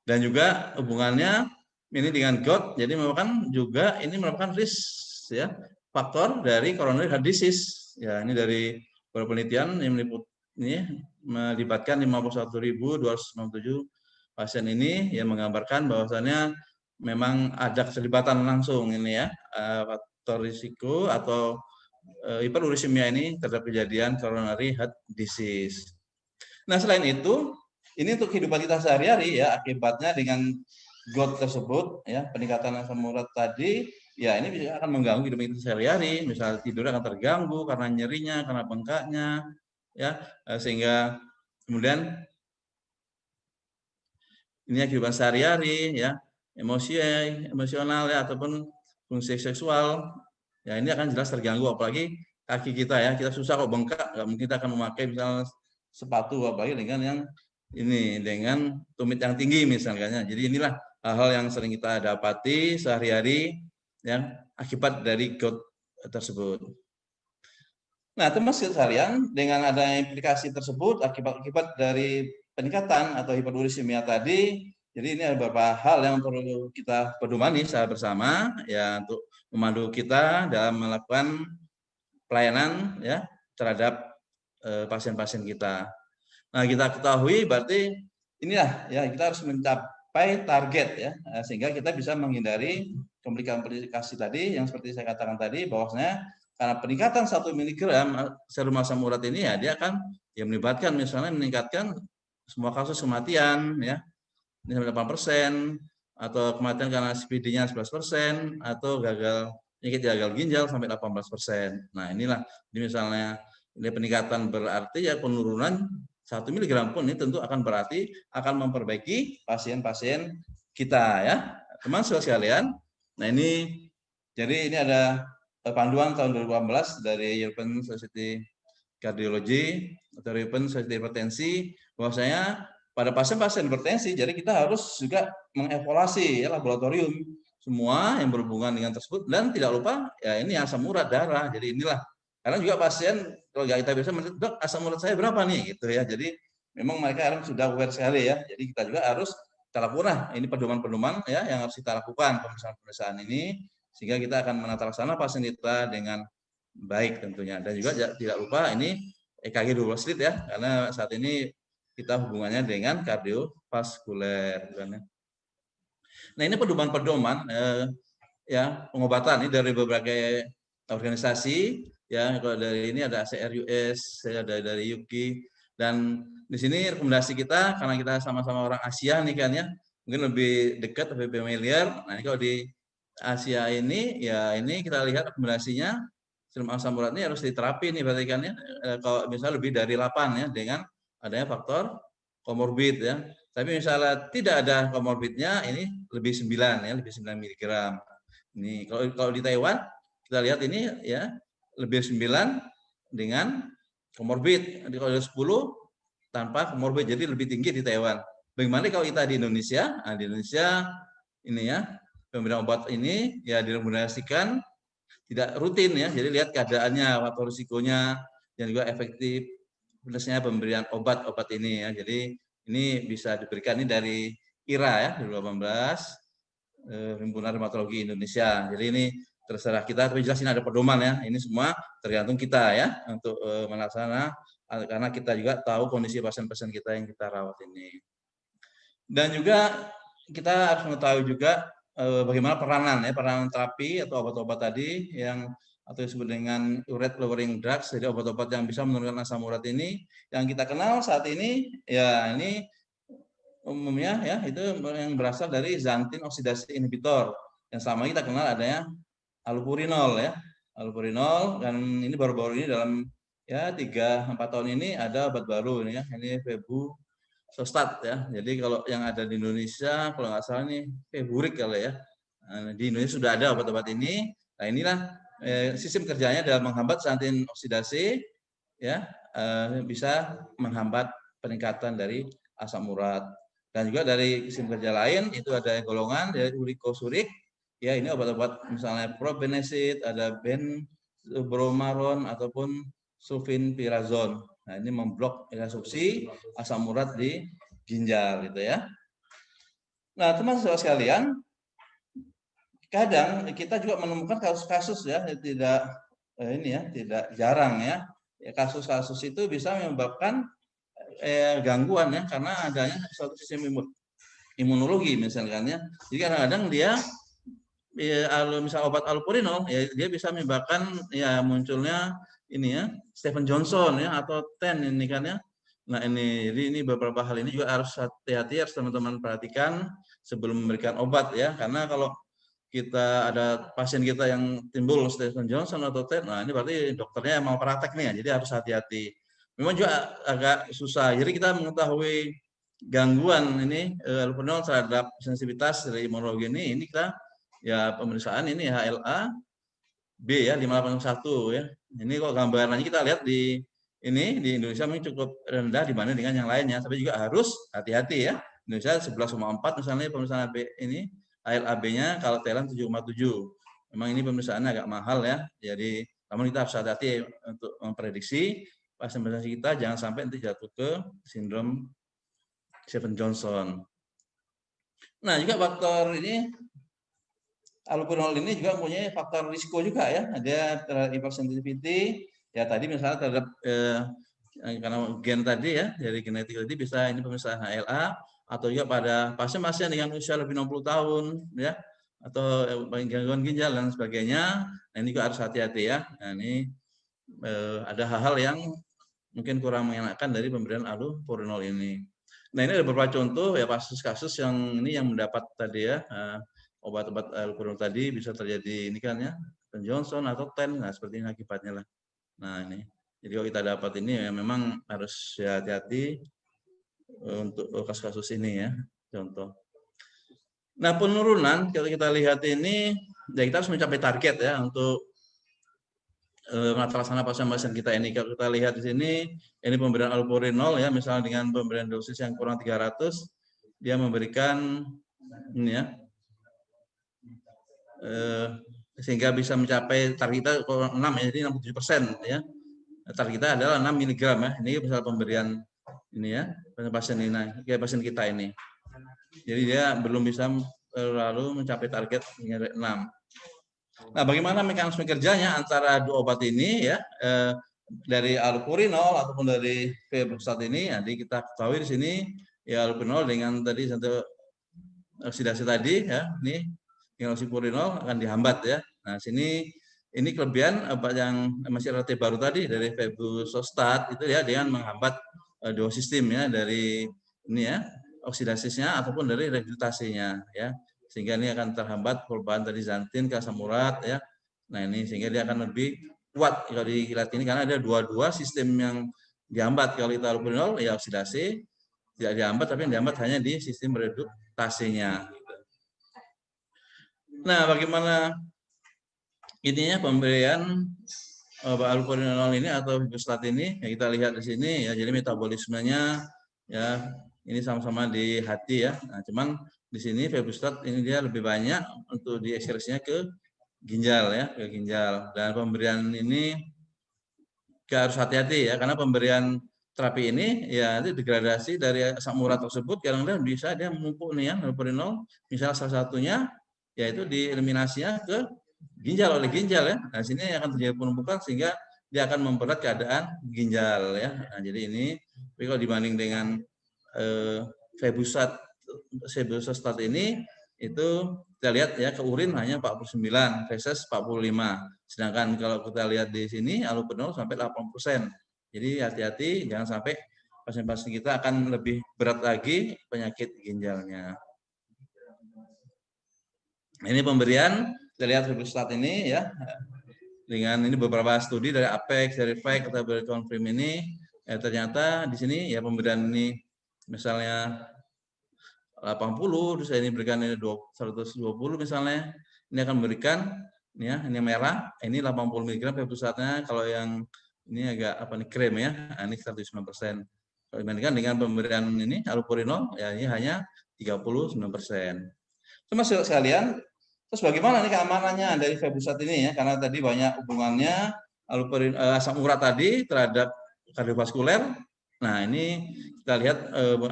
Dan juga hubungannya ini dengan GOT, jadi merupakan risk ya faktor dari coronary heart disease. Ya ini dari beberapa penelitian yang melibatkan 51.297 pasien ini yang menggambarkan bahwasannya memang ada keterlibatan langsung ini ya faktor risiko atau hiperuricemia ini terhadap kejadian coronary heart disease. Nah selain itu ini untuk kehidupan kita sehari-hari ya akibatnya dengan GOT tersebut ya peningkatan asam urat tadi ya ini bisa akan mengganggu hidup kita sehari-hari, misalnya tidur akan terganggu karena nyerinya, karena bengkaknya ya sehingga kemudian ini kehidupan sehari-hari ya emosional ya, ataupun fungsi seksual, ya ini akan jelas terganggu. Apalagi kaki kita ya, kita susah kok bengkak, nggak mungkin kita akan memakai misalnya sepatu, apalagi dengan yang ini, dengan tumit yang tinggi misalnya. Jadi inilah hal-hal yang sering kita dapati sehari-hari yang akibat dari gout tersebut. Nah, teman-teman sekalian, dengan adanya implikasi tersebut, akibat-akibat dari peningkatan atau hiperurisemia tadi, jadi ini ada beberapa hal yang perlu kita pedomani secara bersama, ya, untuk memandu kita dalam melakukan pelayanan ya terhadap pasien-pasien kita. Nah, kita ketahui berarti inilah ya, kita harus mencapai target ya, sehingga kita bisa menghindari komplikasi tadi yang seperti saya katakan tadi, bahwasanya karena peningkatan 1 mg serum asam urat ini ya, dia akan ya melibatkan misalnya meningkatkan semua kasus kematian ya 8%, atau kematian karena CPD-nya 11%, atau penyakit gagal ginjal sampai 18%. Nah, inilah ini misalnya ini peningkatan berarti ya penurunan 1 mg pun ini tentu akan berarti akan memperbaiki pasien-pasien kita ya. Teman-teman sekalian, nah ini jadi ini ada panduan tahun 2018 dari European Society Cardiology atau European Society Hipertensi, bahwasanya pada pasien-pasien hipertensi, jadi kita harus juga mengevaluasi ya laboratorium semua yang berhubungan dengan tersebut, dan tidak lupa ya ini asam urat darah. Jadi inilah, karena juga pasien kalau kita bisa menurut dok asam urat saya berapa nih gitu ya. Jadi memang mereka harus sudah aware sekali ya. Jadi kita juga harus kita lakukan ini pedoman-pedoman ya yang harus kita lakukan pemeriksaan ini, sehingga kita akan menata laksana pasien kita dengan baik tentunya. Dan juga tidak lupa ini EKG 12 slit ya, karena saat ini kita hubungannya dengan kardiovaskuler. Nah, ini pedoman-pedoman ya pengobatan ini dari berbagai organisasi ya. Kalau dari ini ada ACRUS, ada dari UKI, dan di sini rekomendasi kita karena kita sama-sama orang Asia nih kan ya, mungkin lebih dekat, lebih familiar. Nah, ini kalau di Asia ini ya, ini kita lihat rekomendasinya serum asam urat ini harus diterapi nih berarti kan ya, kalau misalnya lebih dari 8 ya, dengan adanya faktor komorbid ya. Tapi misalnya tidak ada komorbidnya, ini lebih 9 ya, lebih 9 mg. Ini kalau di Taiwan kita lihat ini ya lebih 9 dengan komorbid. Kalau 10 tanpa komorbid, jadi lebih tinggi di Taiwan. Bagaimana kalau kita di Indonesia? Nah, di Indonesia ini ya, pemberian obat ini ya direkomendasikan tidak rutin ya. Jadi lihat keadaannya, faktor risikonya, dan juga efektivitasnya pemberian obat-obat ini ya. Jadi ini bisa diberikan ini dari IRA ya, 2018, Himpunan Rheumatologi Indonesia. Jadi ini terserah kita, tapi jelas ini ada pedoman ya. Ini semua tergantung kita ya untuk melaksanakan, karena kita juga tahu kondisi pasien-pasien kita yang kita rawat ini. Dan juga kita harus mengetahui juga bagaimana peranan terapi atau obat-obat tadi yang atau disebut dengan urate lowering drugs, jadi obat-obat yang bisa menurunkan asam urat ini yang kita kenal saat ini ya, ini umumnya ya itu yang berasal dari xanthin oksidasi inhibitor, yang selama ini kita kenal adanya allopurinol ya, allopurinol, dan ini baru-baru ini dalam ya 3-4 tahun ini ada obat baru ini ya, ini febuxostat ya. Jadi kalau yang ada di Indonesia kalau nggak salah ini Feburik kali ya. Di Indonesia sudah ada obat-obat ini. Nah, inilah sistem kerjanya dalam menghambat xanthin oksidasi ya, bisa menghambat peningkatan dari asam urat. Dan juga dari sistem kerja lain itu ada golongan dari urikosurik ya, ini obat-obat misalnya probenecid, ada benzbromaron ataupun sulfinpirazon. Nah, ini memblok reabsorpsi asam urat di ginjal gitu ya. Nah, teman-teman sekalian, kadang kita juga menemukan kasus-kasus ya tidak tidak jarang ya. Kasus-kasus itu bisa menyebabkan gangguan ya, karena adanya suatu sistem imunologi misalkan ya. Jadi kadang-kadang dia misal obat allopurinol ya, dia bisa menyebabkan ya munculnya ini ya Stephen Johnson ya atau TEN ini kan ya. Nah, jadi ini beberapa hal ini juga harus hati-hati, harus teman-teman perhatikan sebelum memberikan obat ya, karena kalau kita ada pasien kita yang timbul Stephen Johnson atau TEN, nah ini berarti dokternya mau praktek nih ya, jadi harus hati-hati. Memang juga agak susah, jadi kita mengetahui gangguan ini allopurinol terhadap sensitivitas dari imunologi ini kita ya pemeriksaan ini HLA B ya 581 ya. Ini kok gambarannya kita lihat di ini di Indonesia ini cukup rendah dibanding dengan yang lainnya, tapi juga harus hati-hati ya. Indonesia 11,4 misalnya pemeriksaan B ini HLA-B-nya, kalau Thailand 7,7. Memang ini pemeriksaannya agak mahal ya. Jadi namun kita harus hati-hati untuk memprediksi pasien-pasien kita jangan sampai nanti jatuh ke sindrom Stevens-Johnson. Nah, juga faktor ini allopurinol ini juga mempunyai faktor risiko juga ya. Ada terhadap hypersensitivity, ya tadi misalnya terhadap karena gen tadi ya, dari genetik tadi bisa ini pemeriksaan HLA, atau juga pada pasien-pasien dengan usia lebih 60 tahun ya, atau gangguan ginjal dan sebagainya. Nah, ini juga harus hati-hati ya. Nah, ini ada hal-hal yang mungkin kurang mengenakan dari pemberian allopurinol ini. Nah, ini ada beberapa contoh ya kasus-kasus yang ini yang mendapat tadi ya obat-obat allopurinol tadi bisa terjadi ini kan ya Johnson atau TEN, nah seperti ini akibatnya lah. Nah ini, jadi kalau kita dapat ini ya memang harus hati-hati untuk kasus-kasus ini ya contoh. Nah penurunan kalau kita lihat ini ya kita harus mencapai target ya untuk melaksanakan pasien-pasien kita ini. Kalau kita lihat di sini ini pemberian allopurinol ya misalnya dengan pemberian dosis yang kurang 300 dia memberikan ini ya sehingga bisa mencapai target kita 6 ya, jadi 67% ya. Target kita adalah 6 mg ya. Ini misal pemberian ini ya, pasien ini, pasien kita ini. Jadi dia belum bisa lalu mencapai target 6. Nah, bagaimana mekanisme kerjanya antara dua obat ini ya, dari allopurinol ataupun dari febuxostat ini, jadi kita ketahui di sini ya allopurinol dengan tadi satu oksidasi tadi ya, ini dengan allopurinol akan dihambat ya. Nah, sini ini kelebihan yang masih relatif baru tadi dari febuxostat itu ya dengan menghambat dua sistem ya dari ini ya oksidasisnya ataupun dari regurgitasinya ya, sehingga ini akan terhambat perubahan dari xanthin ke asam urat ya. Nah ini sehingga dia akan lebih kuat kalau dilihat ini karena ada dua sistem yang dihambat. Kalau kita allopurinol ya oksidasi tidak dihambat, tapi yang dihambat hanya di sistem regurgitasinya. Nah bagaimana ininya pemberian allopurinol ini atau febuxostat ini ya kita lihat di sini ya, jadi metabolismenya ya ini sama-sama di hati ya. Nah, cuman di sini febuxostat ini dia lebih banyak untuk diekskresinya ke ginjal ya, ke ginjal. Dan pemberian ini harus hati-hati ya karena pemberian terapi ini ya itu degradasi dari asam urat tersebut kadang-kadang bisa dia menumpuk nih ya allopurinol, misalnya salah satunya yaitu dieliminasinya ke ginjal oleh ginjal ya. Nah, sini akan terjadi penumpukan sehingga dia akan mempererat keadaan ginjal ya. Nah, jadi ini kalau dibanding dengan febuxostat ini itu kita lihat ya ke urin hanya 49 versus 45. Sedangkan kalau kita lihat di sini allopurinol sampai 80%. Jadi hati-hati jangan sampai pasien-pasien kita akan lebih berat lagi penyakit ginjalnya. Ini pemberian kita lihat febuxostat ini ya dengan ini beberapa studi dari Apex, dari FACT, atau dari Confirm ini ternyata di sini ya pemberian ini misalnya 80 terus ini berikan ini 120 misalnya ini akan memberikan ya ini merah ini 80 mg febuxostatnya, kalau yang ini agak apa nih krem ya ini 109%. Kalau dibandingkan dengan pemberian ini allopurinol ya ini hanya 39%. Mas sekalian, terus bagaimana nih keamanannya dari febuxostat ini ya? Karena tadi banyak hubungannya asam urat tadi terhadap kardiovaskuler. Nah ini kita lihat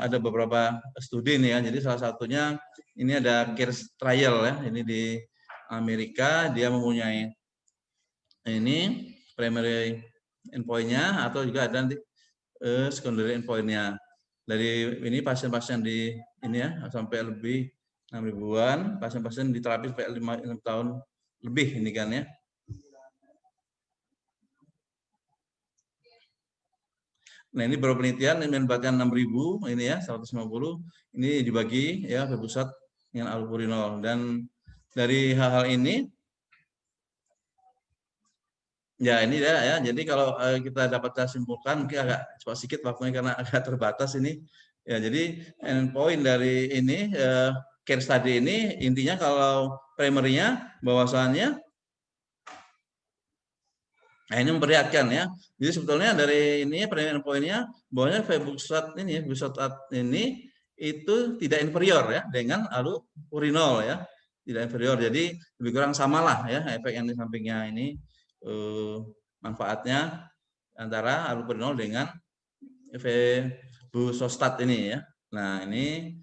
ada beberapa studi nih ya. Jadi salah satunya ini ada CARES trial ya. Ini di Amerika dia mempunyai ini primary endpoint-nya atau juga ada nanti secondary endpoint-nya. Dari ini pasien-pasien di ini ya sampai lebih 6.000-an pasien-pasien diterapi sampai 5 tahun lebih ini kan ya. Nah ini beberapa penelitian ini melibatkan 6.000 ini ya 150 ini dibagi ya febuxostat dengan allopurinol, dan dari hal-hal ini ya ini ya jadi kalau kita dapat simpulkan mungkin agak cepat sedikit waktunya karena agak terbatas ini Ya, jadi endpoint dari ini care study ini intinya kalau primernya bahwasannya ini memperlihatkan ya. Jadi sebetulnya dari ini primary endpoint-nya bahwasanya febuxostat ini itu tidak inferior ya dengan allopurinol ya. Tidak inferior. Jadi lebih kurang samalah ya efek yang di sampingnya ini manfaatnya antara allopurinol dengan febuxostat ini ya. Nah, ini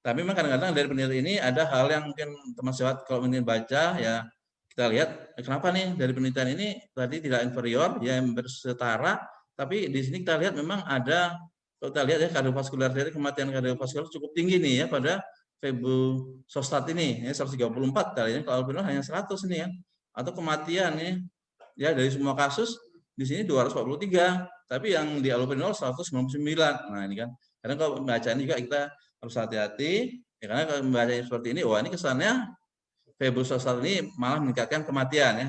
tapi memang kadang-kadang dari penelitian ini ada hal yang mungkin teman-teman kalau ingin baca ya kita lihat kenapa nih dari penelitian ini tadi tidak inferior ya bersetara, tapi di sini kita lihat memang ada kalau kita lihat ya kardiovaskular dari kematian kardiovaskular cukup tinggi nih ya pada febuxostat ini ya 134 kali ini kalau allopurinol hanya 100 nih ya atau kematian ya dari semua kasus di sini 243 tapi yang di allopurinol 199. Nah ini kan karena kalau bacaan juga kita harus hati-hati ya karena kalau membacanya seperti ini wah ini kesannya febuxostat ini malah meningkatkan kematian ya.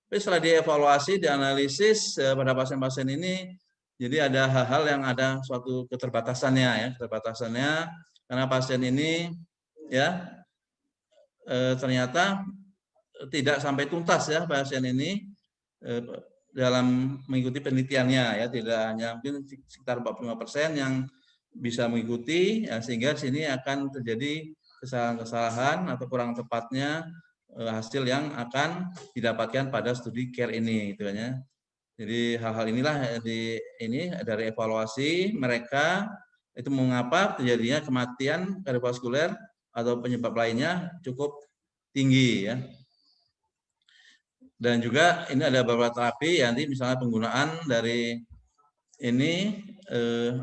Tapi setelah dievaluasi, dianalisis pada pasien-pasien ini, jadi ada hal-hal yang ada suatu keterbatasannya ya, keterbatasannya karena pasien ini ya ternyata tidak sampai tuntas ya pasien ini dalam mengikuti penelitiannya ya, tidak hanya mungkin sekitar 45% yang bisa mengikuti ya, sehingga di sini akan terjadi kesalahan-kesalahan atau kurang tepatnya hasil yang akan didapatkan pada studi care ini gitu ya. Jadi hal-hal inilah ini dari evaluasi mereka itu mengapa terjadinya kematian kardiovaskuler atau penyebab lainnya cukup tinggi ya. Dan juga ini ada beberapa terapi nanti misalnya penggunaan dari ini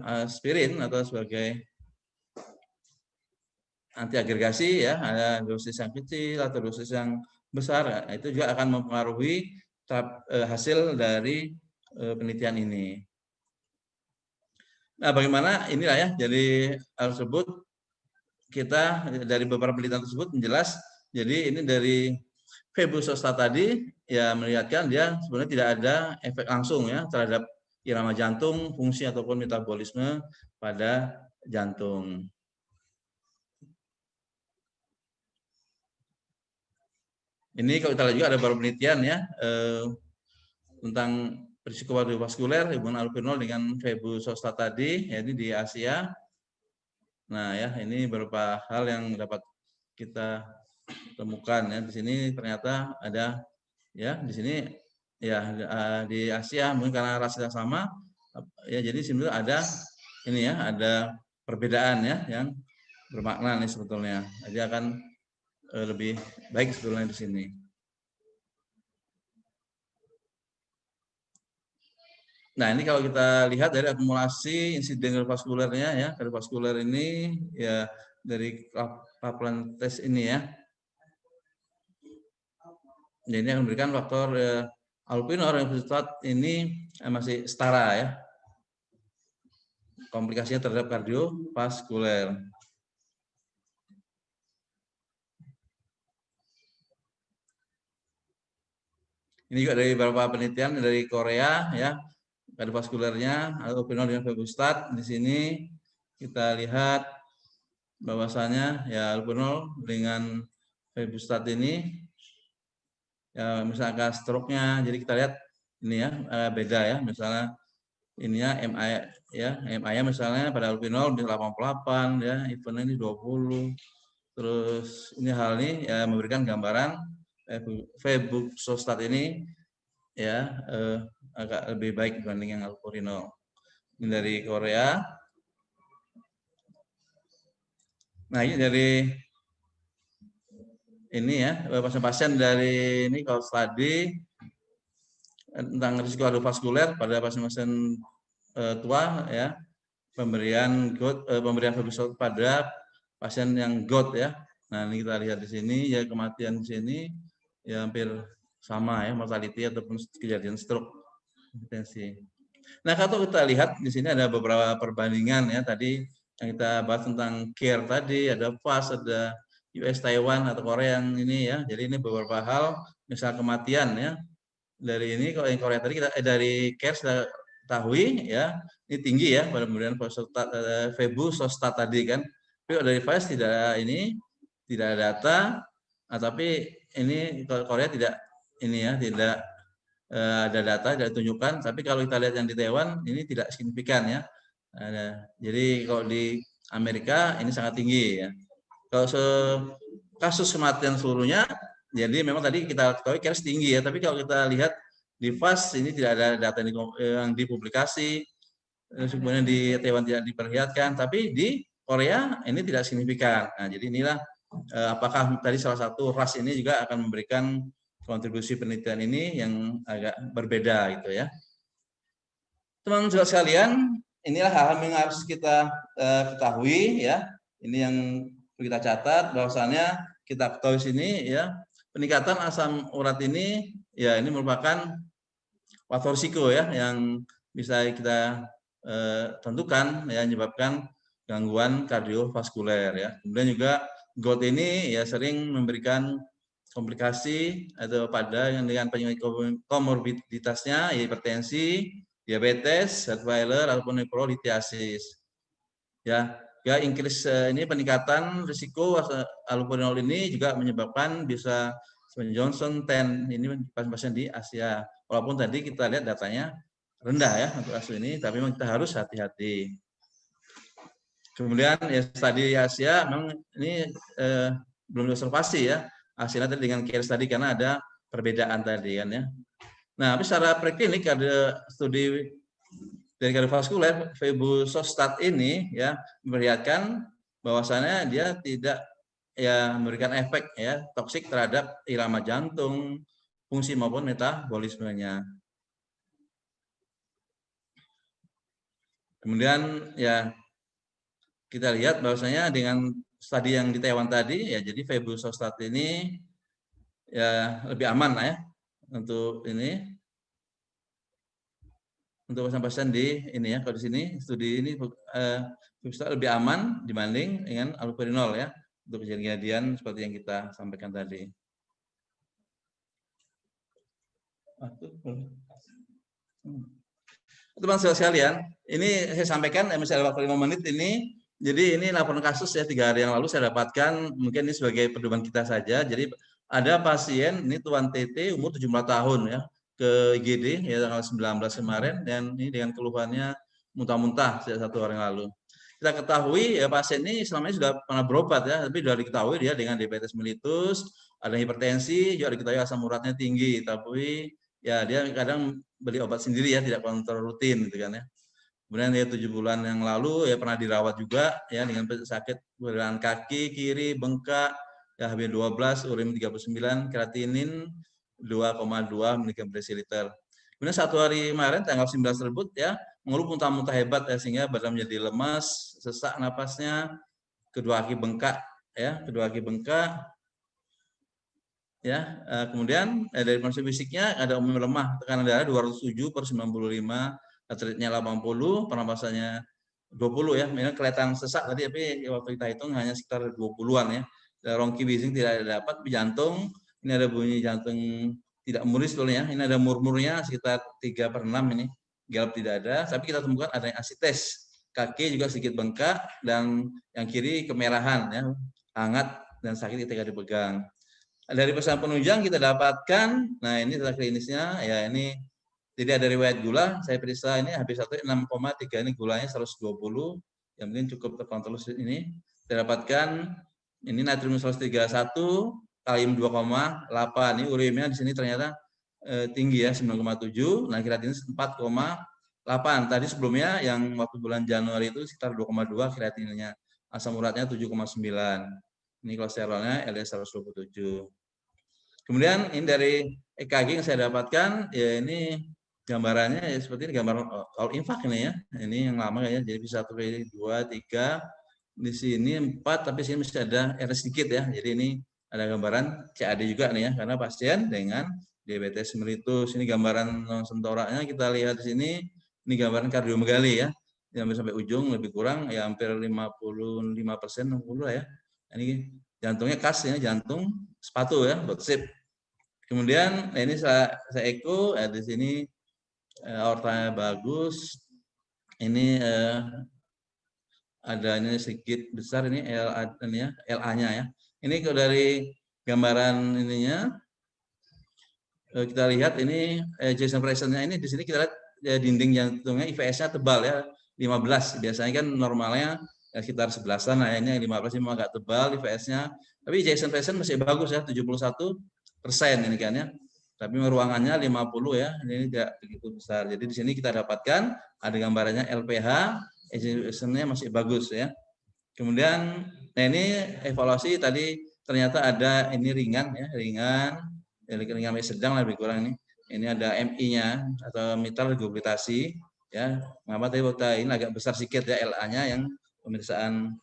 aspirin atau sebagai antiagregasi ya, ada dosis yang kecil atau dosis yang besar, nah, itu juga akan mempengaruhi hasil dari penelitian ini. Nah, bagaimana inilah ya, jadi hal tersebut kita dari beberapa penelitian tersebut menjelas, jadi ini dari febuxostat tadi ya melihatkan dia sebenarnya tidak ada efek langsung ya terhadap irama jantung, fungsi ataupun metabolisme pada jantung. Ini kalau kita lihat juga ada beberapa penelitian ya tentang risiko kardiovaskuler hubungan allopurinol dengan febuxostat tadi, ya ini di Asia. Nah ya ini beberapa hal yang dapat kita temukan ya di sini ternyata ada ya di sini ya di Asia mungkin karena rasnya sama ya jadi sebenarnya ada ini ya ada perbedaan ya yang bermakna nih sebetulnya. Jadi akan lebih baik sebetulnya di sini. Nah, ini kalau kita lihat dari akumulasi insiden kardiovaskulernya ya, kardiovaskuler ini ya dari Kaplan test ini ya. Jadi ini akan memberikan faktor allopurinol febuxostat ini masih setara ya. Komplikasinya terhadap kardiovaskuler. Ini juga dari beberapa penelitian dari Korea ya, kardiovaskulernya allopurinol dengan febuxostat. Di sini kita lihat bahwasanya ya allopurinol dengan febuxostat ini ya misalnya stroke-nya. Jadi kita lihat ini ya beda ya, misalnya ininya MI ya, MI-nya misalnya pada allopurinol bisa 88 ya, eventnya ini 20. Terus ini hal ini ya memberikan gambaran febuxostat ini ya agak lebih baik dibanding yang allopurinol. Ini dari Korea. Nah ini dari ini ya pasien-pasien dari ini kalau studi tentang risiko kardiovaskuler pada pasien-pasien tua ya pemberian febuxostat pada pasien yang GOUT ya. Nah ini kita lihat di sini ya kematian di sini ya hampir sama ya mortality ataupun kejadian stroke. Nah kalau kita lihat di sini ada beberapa perbandingan ya tadi yang kita bahas tentang care tadi ada FAST, ada US, Taiwan atau Korea yang ini ya. Jadi ini beberapa hal misal kematian ya. Dari ini kalau yang Korea tadi kita dari care ketahui ya, ini tinggi ya, kemudian Febusostat tadi kan. Tapi dari Vice tidak tidak ada data, tapi ini Korea tidak ini ya, tidak ada data tidak ditunjukkan. Tapi kalau kita lihat yang di Taiwan ini tidak signifikan ya. Jadi kalau di Amerika ini sangat tinggi ya. Kalau kasus kematian seluruhnya, jadi memang tadi kita ketahui KRS tinggi ya. Tapi kalau kita lihat di FAS ini tidak ada data yang dipublikasi, sebenarnya di Taiwan tidak diperlihatkan, tapi di Korea ini tidak signifikan. Nah, jadi inilah apakah tadi salah satu ras ini juga akan memberikan kontribusi penelitian ini yang agak berbeda gitu ya. Teman-teman sekalian, inilah hal-hal yang harus kita ketahui ya. Ini yang kita catat bahwasannya kita ketahui sini ya, peningkatan asam urat ini ya ini merupakan faktor risiko ya yang bisa kita tentukan ya menyebabkan gangguan kardiovaskuler ya. Kemudian juga GOUT ini ya sering memberikan komplikasi atau pada yang dengan penyakit komorbiditasnya ya hipertensi, diabetes, heart failure ataupun neurolitiasis. Ya, increase ini peningkatan risiko allopurinol ini juga menyebabkan bisa Johnson 10 ini pasien-pasien di Asia. Walaupun tadi kita lihat datanya rendah ya untuk kasus ini, tapi memang kita harus hati-hati. Kemudian ya tadi Asia memang ini belum diobservasi ya hasilnya tadi dengan KRS tadi karena ada perbedaan tadi kan ya. Nah, tapi secara preklinik ada studi dari kardiovaskuler Febusostat ini ya memperlihatkan bahwasannya dia tidak ya memberikan efek ya toksik terhadap irama jantung, fungsi maupun metabolismenya. Kemudian ya kita lihat bahwasanya dengan studi yang di Taiwan tadi ya jadi Febusostat ini ya lebih aman lah ya untuk ini untuk pasien-pasien di ini ya kalau di sini studi ini lebih aman dibanding dengan allopurinol ya untuk kejadian seperti yang kita sampaikan tadi. Teman-teman sekalian, ini saya sampaikan masih ada waktu 5 menit ini. Jadi ini laporan kasus ya 3 hari yang lalu saya dapatkan, mungkin ini sebagai pedoman kita saja. Jadi ada pasien ini Tuan TT umur 17 tahun ya ke IGD ya tanggal 19 kemarin dan ini dengan keluhannya muntah-muntah sejak 1 hari yang lalu. Kita ketahui ya pasien ini selama ini sudah pernah berobat ya, tapi sudah diketahui dia dengan diabetes mellitus, ada hipertensi, juga diketahui asam uratnya tinggi, tapi ya dia kadang beli obat sendiri ya, tidak kontrol rutin gitu kan ya. Kemudian dia 7 bulan yang lalu ya pernah dirawat juga ya dengan sakit pergelangan kaki kiri, bengkak, ya HbA12, urin 39, kreatinin 2,2 mg/dl. Kemudian 1 hari kemarin tanggal 19 tersebut ya mengeluh muntah-muntah hebat ya sehingga badan menjadi lemas, sesak napasnya, kedua kaki bengkak ya, kedua kaki bengkak. Ya, kemudian dari kondisi fisiknya ada umum lemah, tekanan darah 207/95, heart-nya 80, pernapasannya 20 ya. Memang kelihatan sesak tadi tapi waktu kita hitung hanya sekitar 20-an ya. Rongki bising tidak dapat, jantung ini ada bunyi jantung tidak muris sebetulnya. Ini ada murmurnya sekitar 3/6 ini. Galap tidak ada, tapi kita temukan ada asites. Kaki juga sedikit bengkak dan yang kiri kemerahan ya, hangat dan sakit ketika dipegang. Dari pesan penunjang kita dapatkan, nah ini data klinisnya ya ini tidak ada riwayat gula, saya periksa ini HbA1 6,3 ini gulanya 120, yang mungkin cukup terkontrol ini. Saya dapatkan ini natrium 131, kalium 2,8, ini ureamnya di sini ternyata tinggi ya 9,7, nah kreatinin 4,8. Tadi sebelumnya yang waktu bulan Januari itu sekitar 2,2 kreatinnya, asam uratnya 7,9. Ini kolesterolnya LDL 127. Kemudian ini dari EKG yang saya dapatkan, ya ini gambarannya ya seperti ini, gambar all infak ini ya. Ini yang lama ya, jadi bisa 1, 2, 3, di sini 4, tapi sini masih ada R sedikit ya. Jadi ini ada gambaran CAD juga nih ya, karena pasien dengan diabetes mellitus. Ini gambaran sentoranya kita lihat di sini, ini gambaran kardiomegali ya. Yang sampai ujung lebih kurang ya hampir 55%, 60 ya. Ini jantungnya khas ya, jantung sepatu ya, buat sip. Kemudian ini saya eko di sini aortanya bagus. Ini adanya sedikit besar ini LA-nya ya. Ini kalau dari gambaran ininya kita lihat ini ejection fraction-nya ini di sini kita lihat dinding jantungnya IVS-nya tebal ya, 15. Biasanya kan normalnya ya sekitar 11-an, nah ini 15 ini agak tebal IVS-nya. Tapi ejection fraction masih bagus ya, 71% ini kan ya. Tapi ruangannya 50 ya, ini tidak begitu besar. Jadi di sini kita dapatkan ada gambarannya LPH, ejection-nya masih bagus ya. Kemudian nah ini evaluasi tadi ternyata ada ini ringan ya, ringan sedang lebih kurang ini. Ini ada MI-nya atau mitral regurgitasi ya. Mengapa tadi ini agak besar sedikit ya LA-nya yang pemeriksaan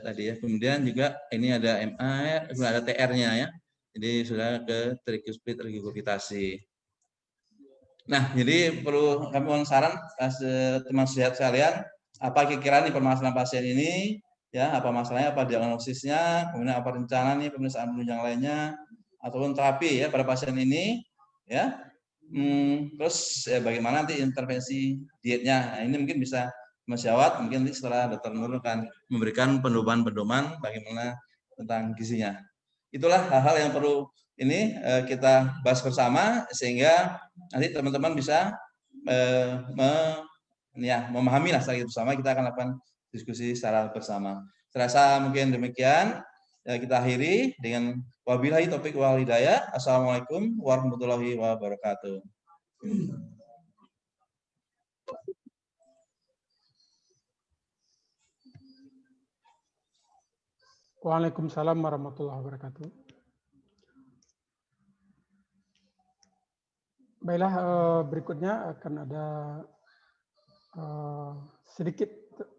tadi ya. Kemudian juga ini ada MA, kemudian ada TR-nya ya. Jadi sudah ke tricuspid regurgitasi. Nah, jadi perlu kami mohon saran teman sehat sekalian, apa kira-kira nih permasalahan pasien ini, ya, apa masalahnya, apa diagnosisnya, kemudian apa rencana nih pemeriksaan penunjang lainnya, ataupun terapi ya pada pasien ini, ya. Terus ya, bagaimana nanti intervensi dietnya. Nah, ini mungkin bisa Mas Jawad, mungkin nanti setelah Dr. Nur akan memberikan pedoman-pedoman bagaimana tentang gizinya. Itulah hal-hal yang perlu ini kita bahas bersama sehingga nanti teman-teman bisa memahami lah secara bersama. Kita akan lakukan diskusi secara bersama. Serasa mungkin demikian. Kita akhiri dengan wabillahi taufiq wal hidayah. Assalamualaikum warahmatullahi wabarakatuh. Waalaikumsalam warahmatullahi wabarakatuh. Baiklah, berikutnya akan ada sedikit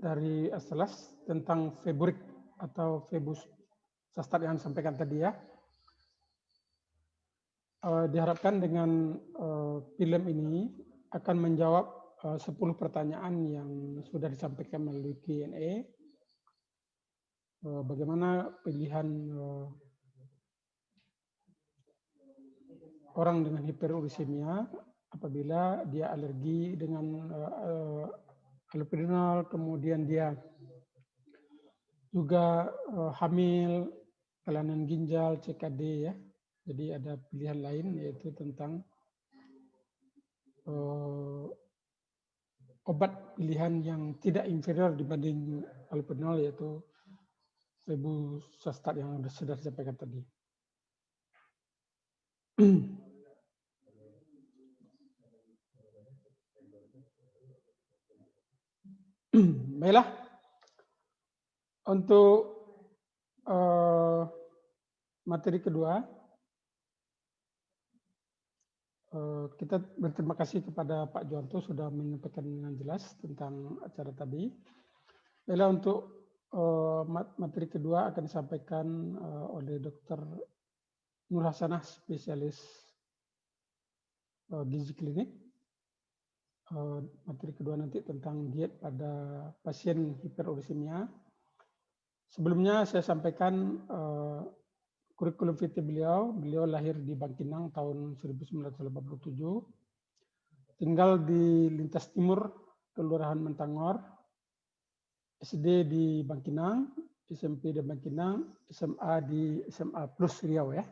dari As-Salas tentang febrik atau Febus Sastat yang disampaikan tadi ya. Diharapkan dengan film ini akan menjawab 10 pertanyaan yang sudah disampaikan melalui Q&A. Bagaimana pilihan orang dengan hiperuremia apabila dia alergi dengan allopurinol, kemudian dia juga hamil, kelainan ginjal, CKD ya. Jadi ada pilihan lain yaitu tentang obat pilihan yang tidak inferior dibanding allopurinol yaitu Febuxostat yang sudah disampaikan tadi. Baiklah, untuk materi kedua, kita berterima kasih kepada Pak Juwanto sudah menyampaikan dengan jelas tentang acara tadi. Baiklah, untuk materi kedua akan disampaikan oleh Dr. Nur Hasanah, spesialis gizi klinik. Materi kedua nanti tentang diet pada pasien hiperuremia. Sebelumnya saya sampaikan kurikulum vitae beliau. Beliau lahir di Bangkinang tahun 1987. Tinggal di Lintas Timur, Kelurahan Mentangor. SD di Bangkinang, SMP di Bangkinang, SMA di SMA Plus Riau ya.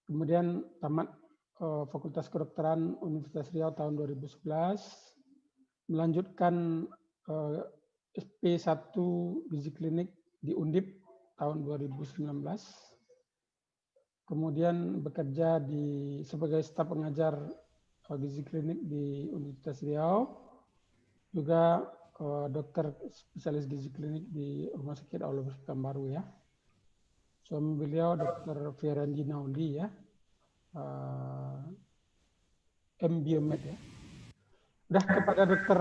Kemudian tamat Fakultas Kedokteran Universitas Riau tahun 2011, melanjutkan SP1 gizi klinik di Undip tahun 2019. Kemudian bekerja sebagai staf pengajar gizi klinik di Universitas Riau. Juga dokter spesialis gizi klinik di Rumah Sakit Aula Pekanbaru ya. Suami beliau Dr. Fieranji Nauli ya, M Biomed ya. Udah kepada Dr.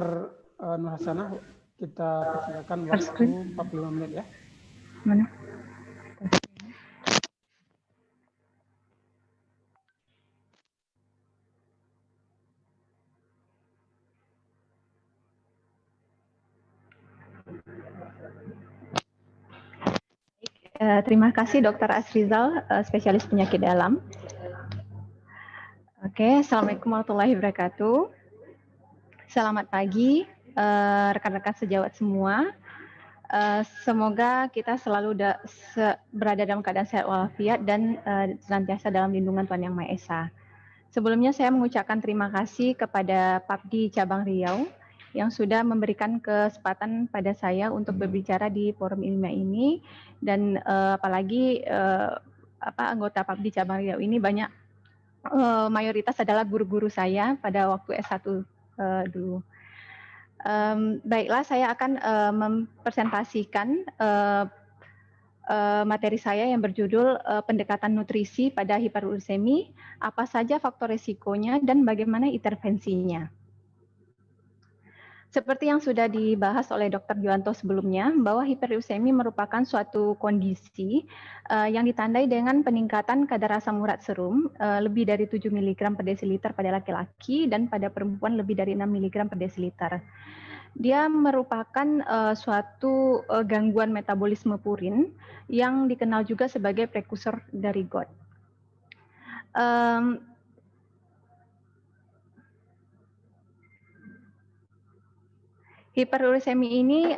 Nur Hasanah kita persilakan waktu 45 menit ya. Mana? Terima kasih Dr. Asrizal, spesialis penyakit dalam. Oke, Assalamualaikum warahmatullahi wabarakatuh. Selamat pagi, rekan-rekan sejawat semua. Semoga kita selalu berada dalam keadaan sehat walafiat dan senantiasa dalam lindungan Tuhan Yang Maha Esa. Sebelumnya saya mengucapkan terima kasih kepada Papdi Cabang Riau yang sudah memberikan kesempatan pada saya untuk berbicara di forum ilmiah ini, dan apalagi anggota Papdi Cabang Riau ini banyak mayoritas adalah guru-guru saya pada waktu S1 dulu. Baiklah, saya akan mempresentasikan materi saya yang berjudul pendekatan nutrisi pada hiperursemia, apa saja faktor risikonya dan bagaimana intervensinya. Seperti yang sudah dibahas oleh Dr. Juwanto sebelumnya, bahwa hiperursemia merupakan suatu kondisi yang ditandai dengan peningkatan kadar asam urat serum lebih dari 7 mg per desiliter pada laki-laki dan pada perempuan lebih dari 6 mg per desiliter. Dia merupakan suatu gangguan metabolisme purin yang dikenal juga sebagai prekursor dari GOT. Hiperursemia ini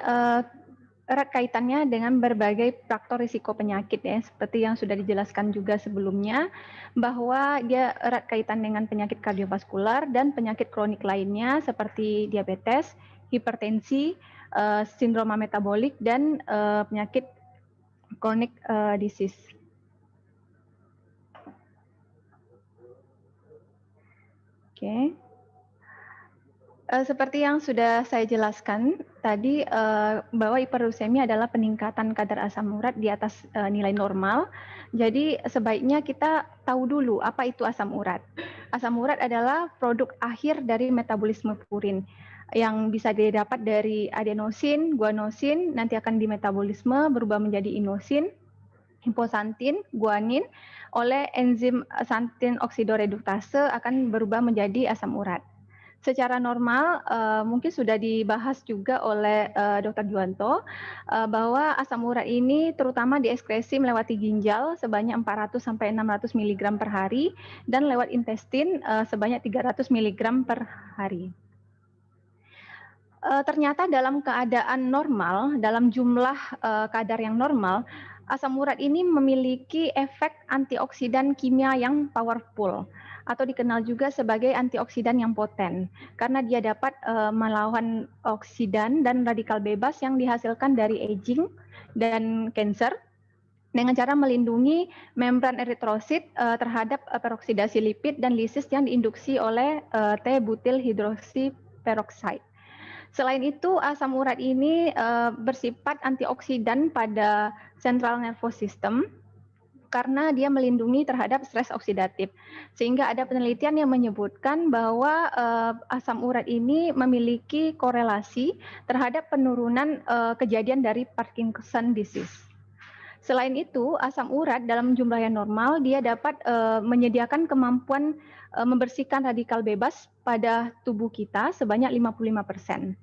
erat kaitannya dengan berbagai faktor risiko penyakit ya, seperti yang sudah dijelaskan juga sebelumnya, bahwa dia erat kaitan dengan penyakit kardiovaskular dan penyakit kronik lainnya seperti diabetes, hipertensi, sindroma metabolik, dan penyakit chronic disease. Oke. Seperti yang sudah saya jelaskan tadi, bahwa hiperursemia adalah peningkatan kadar asam urat di atas nilai normal. Jadi sebaiknya kita tahu dulu apa itu asam urat. Asam urat adalah produk akhir dari metabolisme purin yang bisa didapat dari adenosin, guanosin, nanti akan dimetabolisme berubah menjadi inosin, hiposantin, guanin, oleh enzim santin oksidoreduktase akan berubah menjadi asam urat. Secara normal, mungkin sudah dibahas juga oleh Dr. Juwanto, bahwa asam urat ini terutama dieskresi melewati ginjal sebanyak 400 sampai 600 mg per hari dan lewat intestin sebanyak 300 mg per hari. Ternyata dalam keadaan normal, dalam jumlah kadar yang normal, asam urat ini memiliki efek antioksidan kimia yang powerful, atau dikenal juga sebagai antioksidan yang poten, karena dia dapat melawan oksidan dan radikal bebas yang dihasilkan dari aging dan kanker dengan cara melindungi membran eritrosit terhadap peroksidasi lipid dan lisis yang diinduksi oleh T-butil hidroksiperoksida. Selain itu, asam urat ini bersifat antioksidan pada central nervous system karena dia melindungi terhadap stres oksidatif. Sehingga ada penelitian yang menyebutkan bahwa asam urat ini memiliki korelasi terhadap penurunan kejadian dari Parkinson disease. Selain itu, asam urat dalam jumlah yang normal, dia dapat menyediakan kemampuan membersihkan radikal bebas pada tubuh kita sebanyak 55%.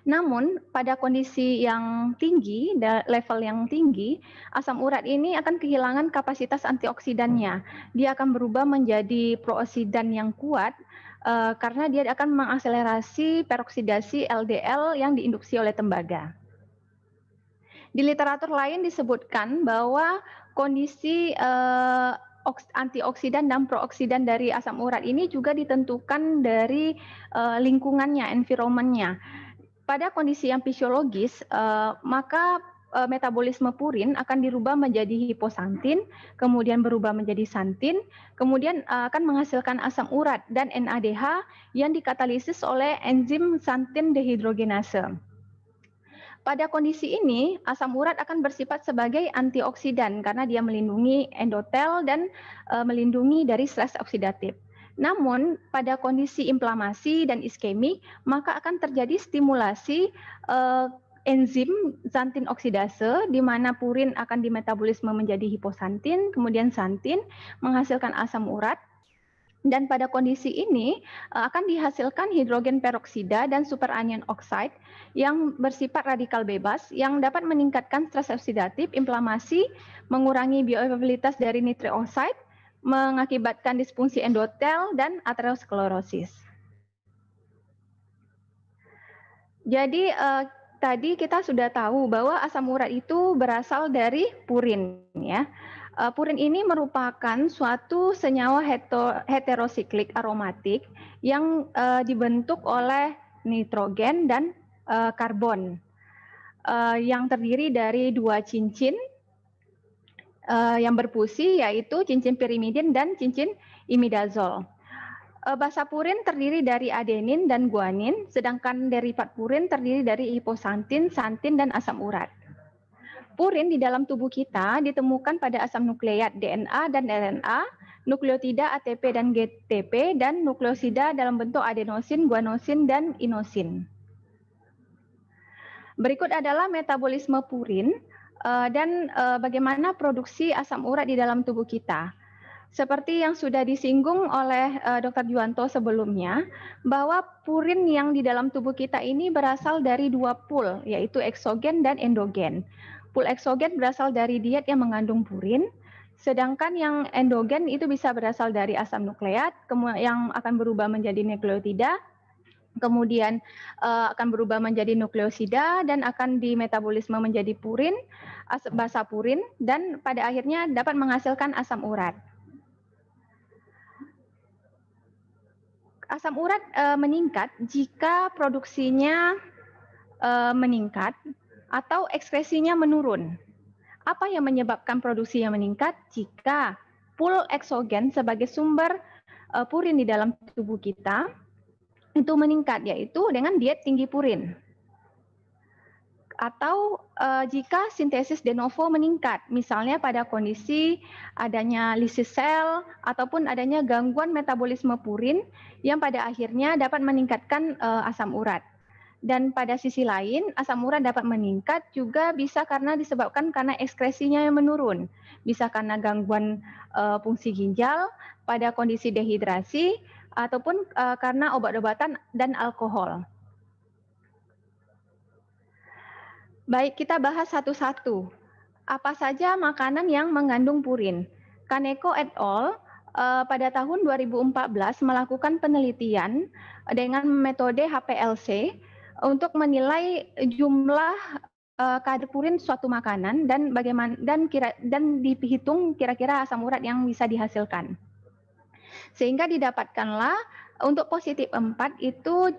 Namun, pada kondisi yang tinggi, level yang tinggi, asam urat ini akan kehilangan kapasitas antioksidannya. Dia akan berubah menjadi prooksidan yang kuat karena dia akan mengakselerasi peroksidasi LDL yang diinduksi oleh tembaga. Di literatur lain disebutkan bahwa kondisi antioksidan dan prooksidan dari asam urat ini juga ditentukan dari lingkungannya, environment-nya. Pada kondisi yang fisiologis, maka metabolisme purin akan dirubah menjadi hiposantin, kemudian berubah menjadi santin, kemudian akan menghasilkan asam urat dan NADH yang dikatalisis oleh enzim santin dehidrogenase. Pada kondisi ini, asam urat akan bersifat sebagai antioksidan karena dia melindungi endotel dan melindungi dari stres oksidatif. Namun, pada kondisi inflamasi dan iskemik, maka akan terjadi stimulasi enzim santin oksidase, di mana purin akan dimetabolisme menjadi hiposantin, kemudian santin, menghasilkan asam urat. Dan pada kondisi ini akan dihasilkan hidrogen peroksida dan superanion oxide yang bersifat radikal bebas yang dapat meningkatkan stres oksidatif, inflamasi, mengurangi bioavailabilitas dari nitric oxide, mengakibatkan disfungsi endotel dan aterosklerosis. Jadi tadi kita sudah tahu bahwa asam urat itu berasal dari purin, ya. Purin ini merupakan suatu senyawa heterosiklik aromatik yang dibentuk oleh nitrogen dan karbon yang terdiri dari dua cincin yang berfusi, yaitu cincin pirimidin dan cincin imidazol. Basa purin terdiri dari adenin dan guanin, sedangkan derivat purin terdiri dari hiposantin, santin, dan asam urat. Purin di dalam tubuh kita ditemukan pada asam nukleat DNA dan RNA, nukleotida ATP dan GTP, dan nukleosida dalam bentuk adenosin, guanosin, dan inosin. Berikut adalah metabolisme purin dan bagaimana produksi asam urat di dalam tubuh kita. Seperti yang sudah disinggung oleh Dr. Juwanto sebelumnya, bahwa purin yang di dalam tubuh kita ini berasal dari dua pool, yaitu eksogen dan endogen. Pool eksogen berasal dari diet yang mengandung purin, sedangkan yang endogen itu bisa berasal dari asam nukleat, yang akan berubah menjadi nukleotida, kemudian akan berubah menjadi nukleosida, dan akan dimetabolisme menjadi purin, basa purin, dan pada akhirnya dapat menghasilkan asam urat. Asam urat meningkat jika produksinya meningkat atau ekskresinya menurun. Apa yang menyebabkan produksinya meningkat? Jika pool eksogen sebagai sumber purin di dalam tubuh kita itu meningkat, yaitu dengan diet tinggi purin. Atau jika sintesis de novo meningkat, misalnya pada kondisi adanya lysis sel ataupun adanya gangguan metabolisme purin yang pada akhirnya dapat meningkatkan asam urat. Dan pada sisi lain, asam urat dapat meningkat juga bisa disebabkan karena ekskresinya yang menurun. Bisa karena gangguan fungsi ginjal pada kondisi dehidrasi ataupun karena obat-obatan dan alkohol. Baik, kita bahas satu-satu. Apa saja makanan yang mengandung purin? Kaneko et al. Pada tahun 2014 melakukan penelitian dengan metode HPLC untuk menilai jumlah kadar purin suatu makanan dan bagaimana dan dihitung kira-kira asam urat yang bisa dihasilkan. Sehingga didapatkanlah untuk positif 4 itu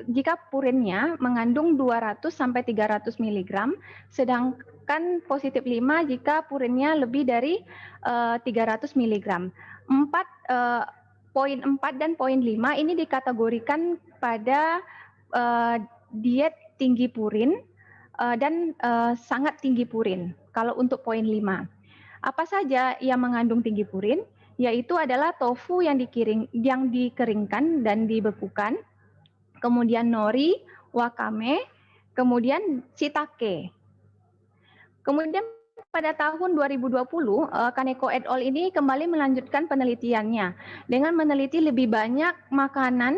jika purinnya mengandung 200 sampai 300 mg, sedangkan positif 5 jika purinnya lebih dari 300 mg. Poin 4 dan poin 5 ini dikategorikan pada diet tinggi purin dan sangat tinggi purin. Kalau untuk poin 5. Apa saja yang mengandung tinggi purin? Yaitu adalah tofu yang dikeringkan dan dibekukan, kemudian nori, wakame, kemudian shiitake. Kemudian pada tahun 2020, Kaneko et al. Ini kembali melanjutkan penelitiannya dengan meneliti lebih banyak makanan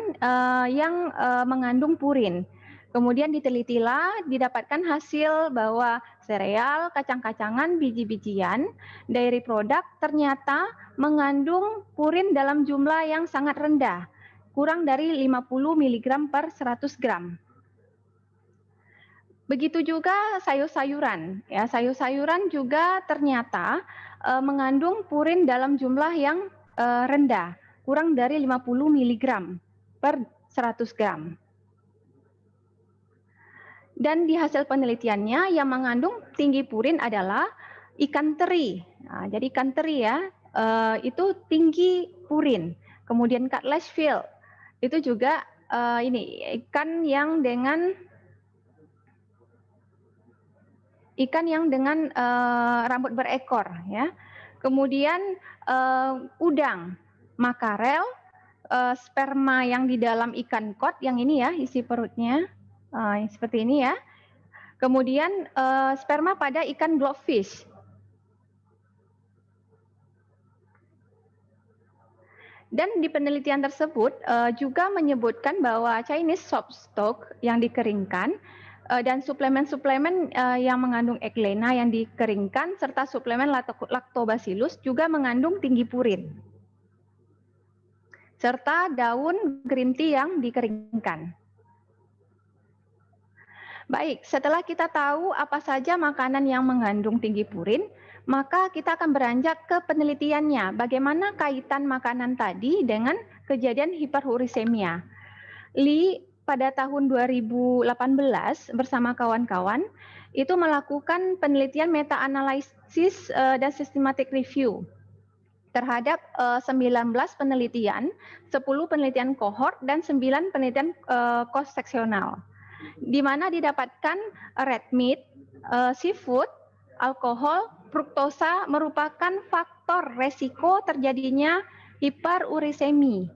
yang mengandung purin. Kemudian ditelitilah, didapatkan hasil bahwa sereal, kacang-kacangan, biji-bijian, dairy product ternyata mengandung purin dalam jumlah yang sangat rendah, kurang dari 50 mg per 100 gram. Begitu juga sayur-sayuran. Ya, sayur-sayuran juga ternyata mengandung purin dalam jumlah yang rendah, kurang dari 50 mg per 100 gram. Dan di hasil penelitiannya yang mengandung tinggi purin adalah ikan teri. Nah, jadi ikan teri ya, itu tinggi purin. Kemudian cutlass field, itu juga ini ikan yang dengan rambut berekor ya. Kemudian udang, makarel, sperma yang di dalam ikan kod yang ini ya, isi perutnya seperti ini ya. Kemudian sperma pada ikan blobfish. Dan di penelitian tersebut juga menyebutkan bahwa Chinese soft stock yang dikeringkan dan suplemen-suplemen yang mengandung eglena yang dikeringkan serta suplemen lactobacillus juga mengandung tinggi purin. Serta daun green tea yang dikeringkan. Baik, setelah kita tahu apa saja makanan yang mengandung tinggi purin, maka kita akan beranjak ke penelitiannya. Bagaimana kaitan makanan tadi dengan kejadian hiperuricemia. Lee pada tahun 2018 bersama kawan-kawan itu melakukan penelitian meta-analisis dan systematic review terhadap 19 penelitian, 10 penelitian kohort dan 9 penelitian cross-seksional, di mana didapatkan red meat, seafood, alkohol, fruktosa merupakan faktor resiko terjadinya hiperuricemi.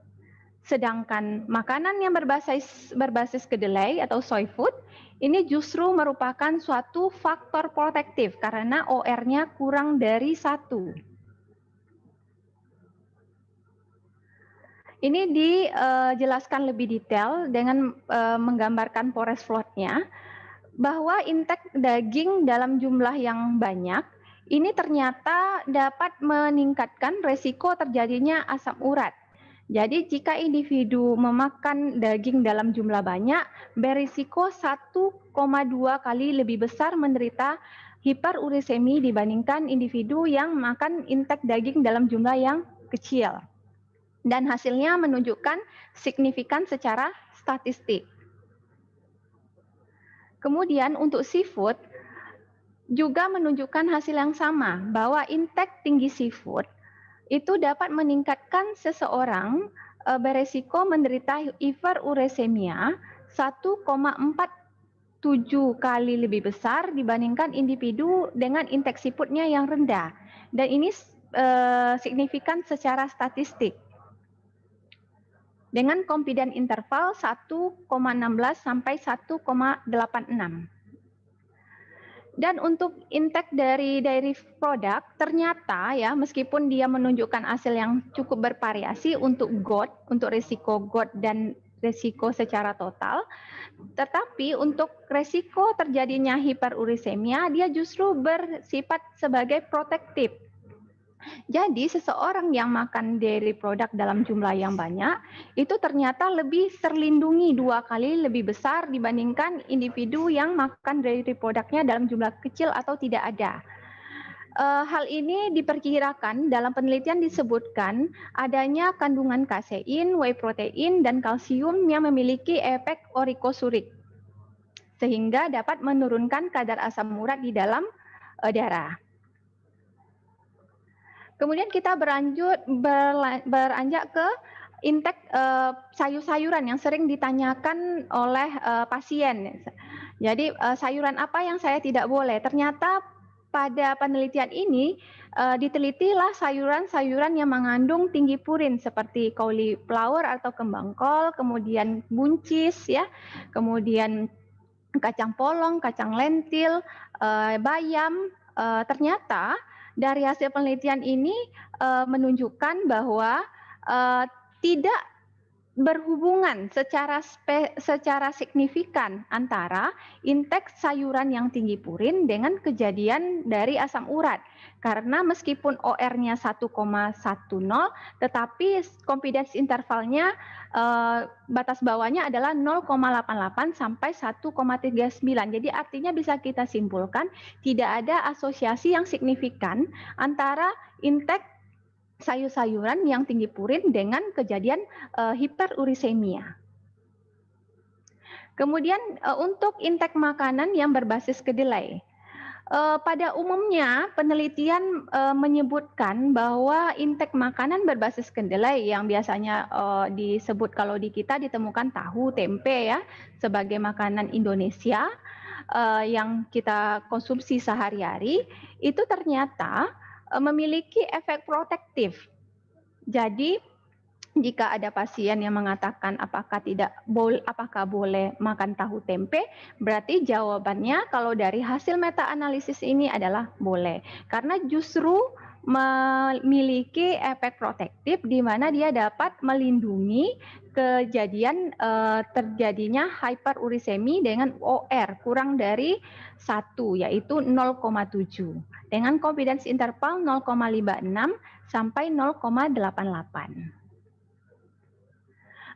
Sedangkan makanan yang berbasis kedelai atau soy food ini justru merupakan suatu faktor protektif karena OR-nya kurang dari 1. Ini dijelaskan lebih detail dengan menggambarkan forest plot-nya bahwa intake daging dalam jumlah yang banyak ini ternyata dapat meningkatkan resiko terjadinya asam urat. Jadi jika individu memakan daging dalam jumlah banyak, berisiko 1,2 kali lebih besar menderita hiperuricemi dibandingkan individu yang makan intake daging dalam jumlah yang kecil. Dan hasilnya menunjukkan signifikan secara statistik. Kemudian untuk seafood juga menunjukkan hasil yang sama, bahwa intake tinggi seafood itu dapat meningkatkan seseorang beresiko menderita hiperuricemia 1,47 kali lebih besar dibandingkan individu dengan intake seafoodnya yang rendah. Dan ini signifikan secara statistik. Dengan confidence interval 1,16 sampai 1,86. Dan untuk intake dari dairy product ternyata ya meskipun dia menunjukkan hasil yang cukup bervariasi untuk GOT, untuk risiko GOT dan risiko secara total, tetapi untuk risiko terjadinya hiperuricemia dia justru bersifat sebagai protektif. Jadi seseorang yang makan dairy product dalam jumlah yang banyak itu ternyata lebih terlindungi 2 kali lebih besar dibandingkan individu yang makan dairy produknya dalam jumlah kecil atau tidak ada. Hal ini diperkirakan dalam penelitian disebutkan adanya kandungan kasein, whey protein, dan kalsium yang memiliki efek orikosurik sehingga dapat menurunkan kadar asam urat di dalam darah. Kemudian kita beranjak ke intake sayur-sayuran yang sering ditanyakan oleh pasien. Jadi sayuran apa yang saya tidak boleh? Ternyata pada penelitian ini ditelitilah sayuran-sayuran yang mengandung tinggi purin seperti cauliflower atau kembang kol, kemudian buncis ya, kemudian kacang polong, kacang lentil, bayam. Ternyata dari hasil penelitian ini menunjukkan bahwa tidak berhubungan secara signifikan antara intake sayuran yang tinggi purin dengan kejadian dari asam urat. Karena meskipun OR-nya 1,10, tetapi confidence intervalnya batas bawahnya adalah 0,88 sampai 1,39. Jadi artinya bisa kita simpulkan tidak ada asosiasi yang signifikan antara intake sayur-sayuran yang tinggi purin dengan kejadian hiperuricemia. Kemudian untuk intake makanan yang berbasis kedelai. Pada umumnya penelitian menyebutkan bahwa intake makanan berbasis kedelai yang biasanya disebut kalau di kita ditemukan tahu, tempe ya sebagai makanan Indonesia yang kita konsumsi sehari-hari itu ternyata memiliki efek protektif. Jadi jika ada pasien yang mengatakan apakah boleh makan tahu tempe, berarti jawabannya kalau dari hasil meta-analisis ini adalah boleh. Karena justru memiliki efek protektif di mana dia dapat melindungi kejadian terjadinya hyperuricemi dengan OR kurang dari 1, yaitu 0,7 dengan confidence interval 0,56 sampai 0,88.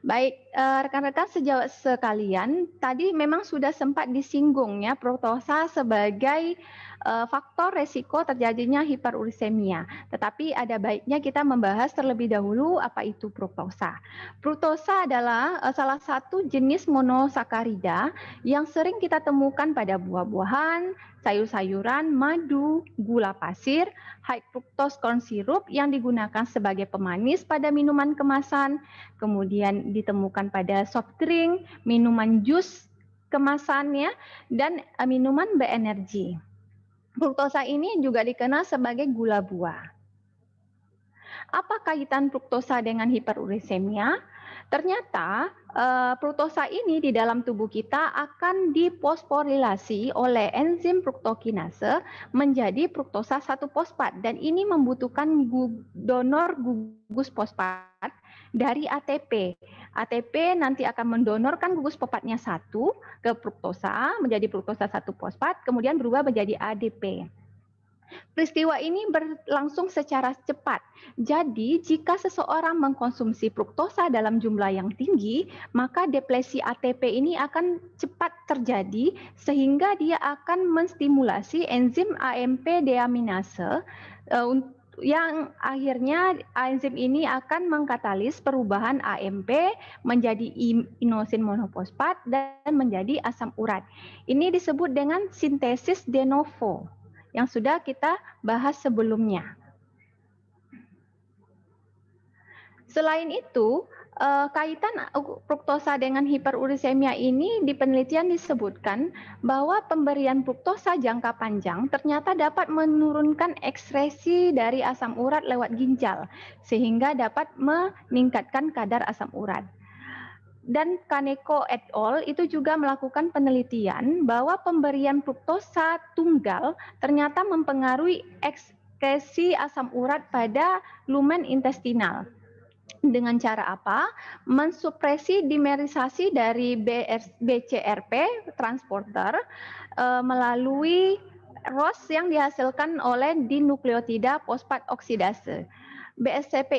Baik, rekan-rekan sejauh sekalian, tadi memang sudah sempat disinggung ya fruktosa sebagai faktor resiko terjadinya hiperuricemia. Tetapi ada baiknya kita membahas terlebih dahulu apa itu fruktosa. Fruktosa adalah salah satu jenis monosakarida yang sering kita temukan pada buah-buahan, sayur-sayuran, madu, gula pasir, high fructose corn syrup yang digunakan sebagai pemanis pada minuman kemasan, kemudian ditemukan pada soft drink, minuman jus kemasannya, dan minuman berenergi. Fruktosa ini juga dikenal sebagai gula buah. Apa kaitan fruktosa dengan hiperuricemia? Ternyata fruktosa ini di dalam tubuh kita akan difosforilasi oleh enzim fruktokinase menjadi fruktosa 1-fosfat, dan ini membutuhkan donor gugus fosfat dari ATP. ATP nanti akan mendonorkan gugus fosfatnya 1 ke fruktosa menjadi fruktosa 1-fosfat, kemudian berubah menjadi ADP. Peristiwa ini berlangsung secara cepat. Jadi, jika seseorang mengkonsumsi fruktosa dalam jumlah yang tinggi, maka depresi ATP ini akan cepat terjadi sehingga dia akan menstimulasi enzim AMP deaminase yang akhirnya enzim ini akan mengkatalis perubahan AMP menjadi inosin monofosfat dan menjadi asam urat. Ini disebut dengan sintesis de novo yang sudah kita bahas sebelumnya. Selain itu, kaitan fruktosa dengan hiperuricemia ini di penelitian disebutkan bahwa pemberian fruktosa jangka panjang ternyata dapat menurunkan ekskresi dari asam urat lewat ginjal, sehingga dapat meningkatkan kadar asam urat. Dan Kaneko et al. Itu juga melakukan penelitian bahwa pemberian fruktosa tunggal ternyata mempengaruhi ekskresi asam urat pada lumen intestinal. Dengan cara apa? Mensupresi dimerisasi dari BCRP transporter melalui ROS yang dihasilkan oleh dinukleotida fosfat oksidase. BCRP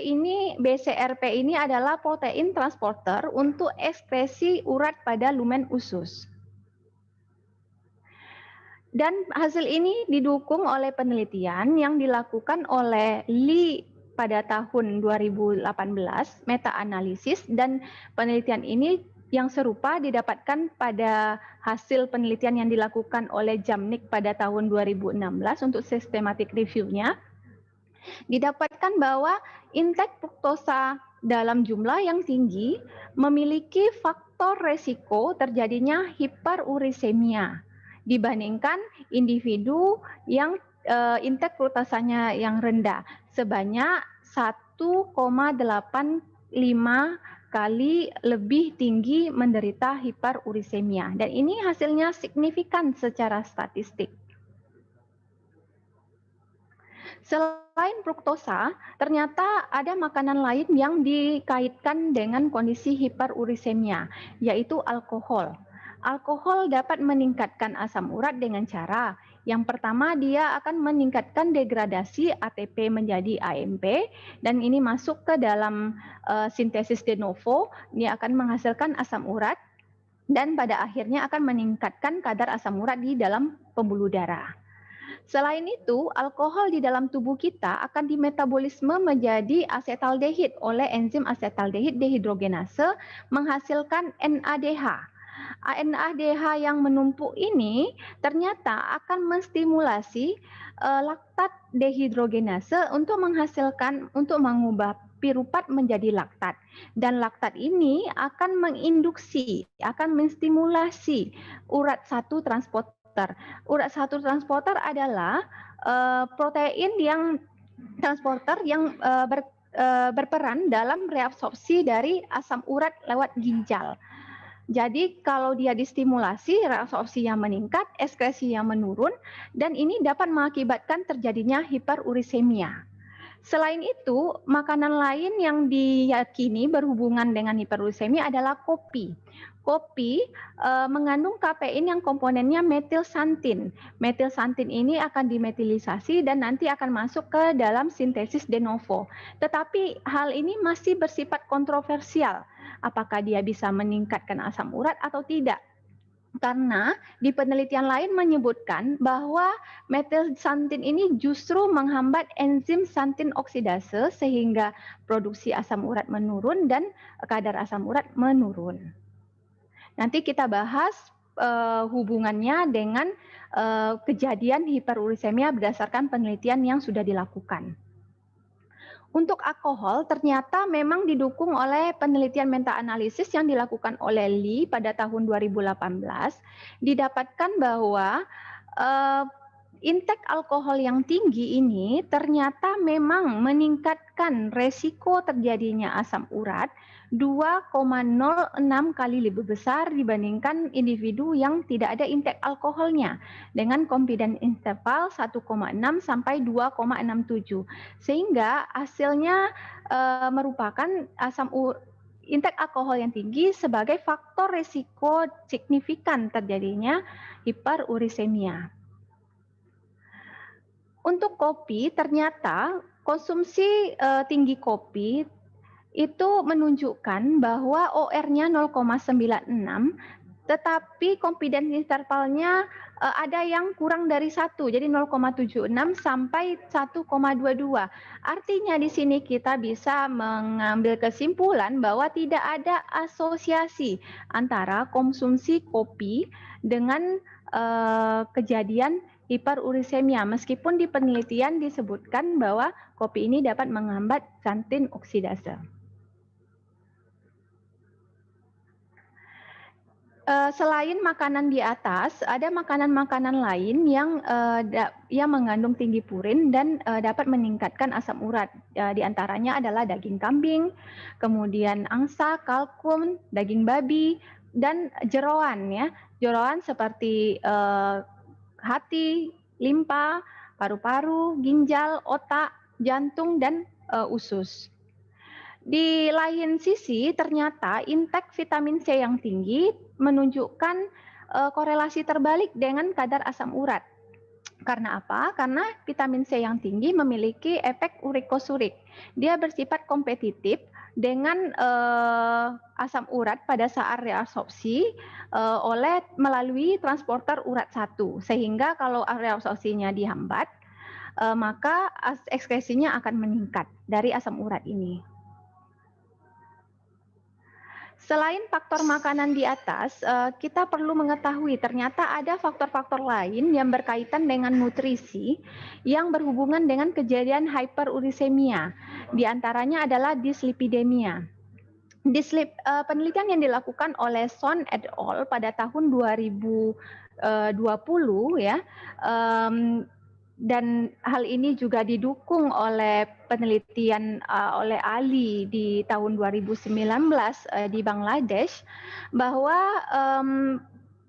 ini adalah protein transporter untuk ekskresi urat pada lumen usus. Dan hasil ini didukung oleh penelitian yang dilakukan oleh Lee pada tahun 2018, meta-analisis, dan penelitian ini yang serupa didapatkan pada hasil penelitian yang dilakukan oleh Jamnik pada tahun 2016 untuk systematic review-nya. Didapatkan bahwa intake fruktosa dalam jumlah yang tinggi memiliki faktor resiko terjadinya hiperuricemia dibandingkan individu yang intake fruktosanya yang rendah, sebanyak 1,85 kali lebih tinggi menderita hiperuricemia, dan ini hasilnya signifikan secara statistik. Selain fruktosa, ternyata ada makanan lain yang dikaitkan dengan kondisi hiperuricemia, yaitu alkohol. Alkohol dapat meningkatkan asam urat dengan cara yang pertama, dia akan meningkatkan degradasi ATP menjadi AMP, dan ini masuk ke dalam sintesis de novo. Dia akan menghasilkan asam urat dan pada akhirnya akan meningkatkan kadar asam urat di dalam pembuluh darah. Selain itu, alkohol di dalam tubuh kita akan dimetabolisme menjadi asetaldehid oleh enzim asetaldehid dehidrogenase menghasilkan NADH. NADH yang menumpuk ini ternyata akan menstimulasi laktat dehidrogenase untuk mengubah pirupat menjadi laktat, dan laktat ini akan menginduksi, akan menstimulasi urat 1 transporter. Urat 1 transporter adalah protein yang transporter yang berperan dalam reabsorpsi dari asam urat lewat ginjal. Jadi kalau dia distimulasi, reabsorpsinya meningkat, ekskresinya menurun, dan ini dapat mengakibatkan terjadinya hiperuricemia. Selain itu, makanan lain yang diyakini berhubungan dengan hiperursemia adalah kopi. Kopi mengandung kafein yang komponennya metilsantin. Metilsantin ini akan dimetilisasi dan nanti akan masuk ke dalam sintesis de novo. Tetapi hal ini masih bersifat kontroversial. Apakah dia bisa meningkatkan asam urat atau tidak? Karena di penelitian lain menyebutkan bahwa metilsantin ini justru menghambat enzim santin oksidase sehingga produksi asam urat menurun dan kadar asam urat menurun. Nanti kita bahas hubungannya dengan kejadian hiperursemia berdasarkan penelitian yang sudah dilakukan. Untuk alkohol ternyata memang didukung oleh penelitian meta-analisis yang dilakukan oleh Lee pada tahun 2018, didapatkan bahwa intake alkohol yang tinggi ini ternyata memang meningkatkan resiko terjadinya asam urat 2,06 kali lebih besar dibandingkan individu yang tidak ada intake alkoholnya dengan confidence interval 1,6 sampai 2,67 sehingga hasilnya merupakan intake alkohol yang tinggi sebagai faktor resiko signifikan terjadinya hiperursemia. Untuk kopi ternyata konsumsi tinggi kopi itu menunjukkan bahwa OR-nya 0,96, tetapi confidence intervalnya ada yang kurang dari 1, jadi 0,76 sampai 1,22. Artinya di sini kita bisa mengambil kesimpulan bahwa tidak ada asosiasi antara konsumsi kopi dengan kejadian hiperursemia, meskipun di penelitian disebutkan bahwa kopi ini dapat menghambat santin oksidase. Selain makanan di atas, ada makanan-makanan lain yang mengandung tinggi purin dan dapat meningkatkan asam urat. Di antaranya adalah daging kambing, kemudian angsa, kalkun, daging babi, dan jeroan. Ya, jeroan seperti hati, limpa, paru-paru, ginjal, otak, jantung, dan usus. Di lain sisi, ternyata intake vitamin C yang tinggi menunjukkan korelasi terbalik dengan kadar asam urat. Karena apa? Karena vitamin C yang tinggi memiliki efek urikosurik. Dia bersifat kompetitif dengan asam urat pada saat reabsorpsi melalui transporter urat 1. Sehingga kalau reabsorpsinya dihambat, maka ekskresinya akan meningkat dari asam urat ini. Selain faktor makanan di atas, kita perlu mengetahui ternyata ada faktor-faktor lain yang berkaitan dengan nutrisi yang berhubungan dengan kejadian hyperuricemia. Di antaranya adalah dislipidemia. Penelitian yang dilakukan oleh Son et al. Pada tahun 2020 ya, dan hal ini juga didukung oleh penelitian oleh Ali di tahun 2019 di Bangladesh, bahwa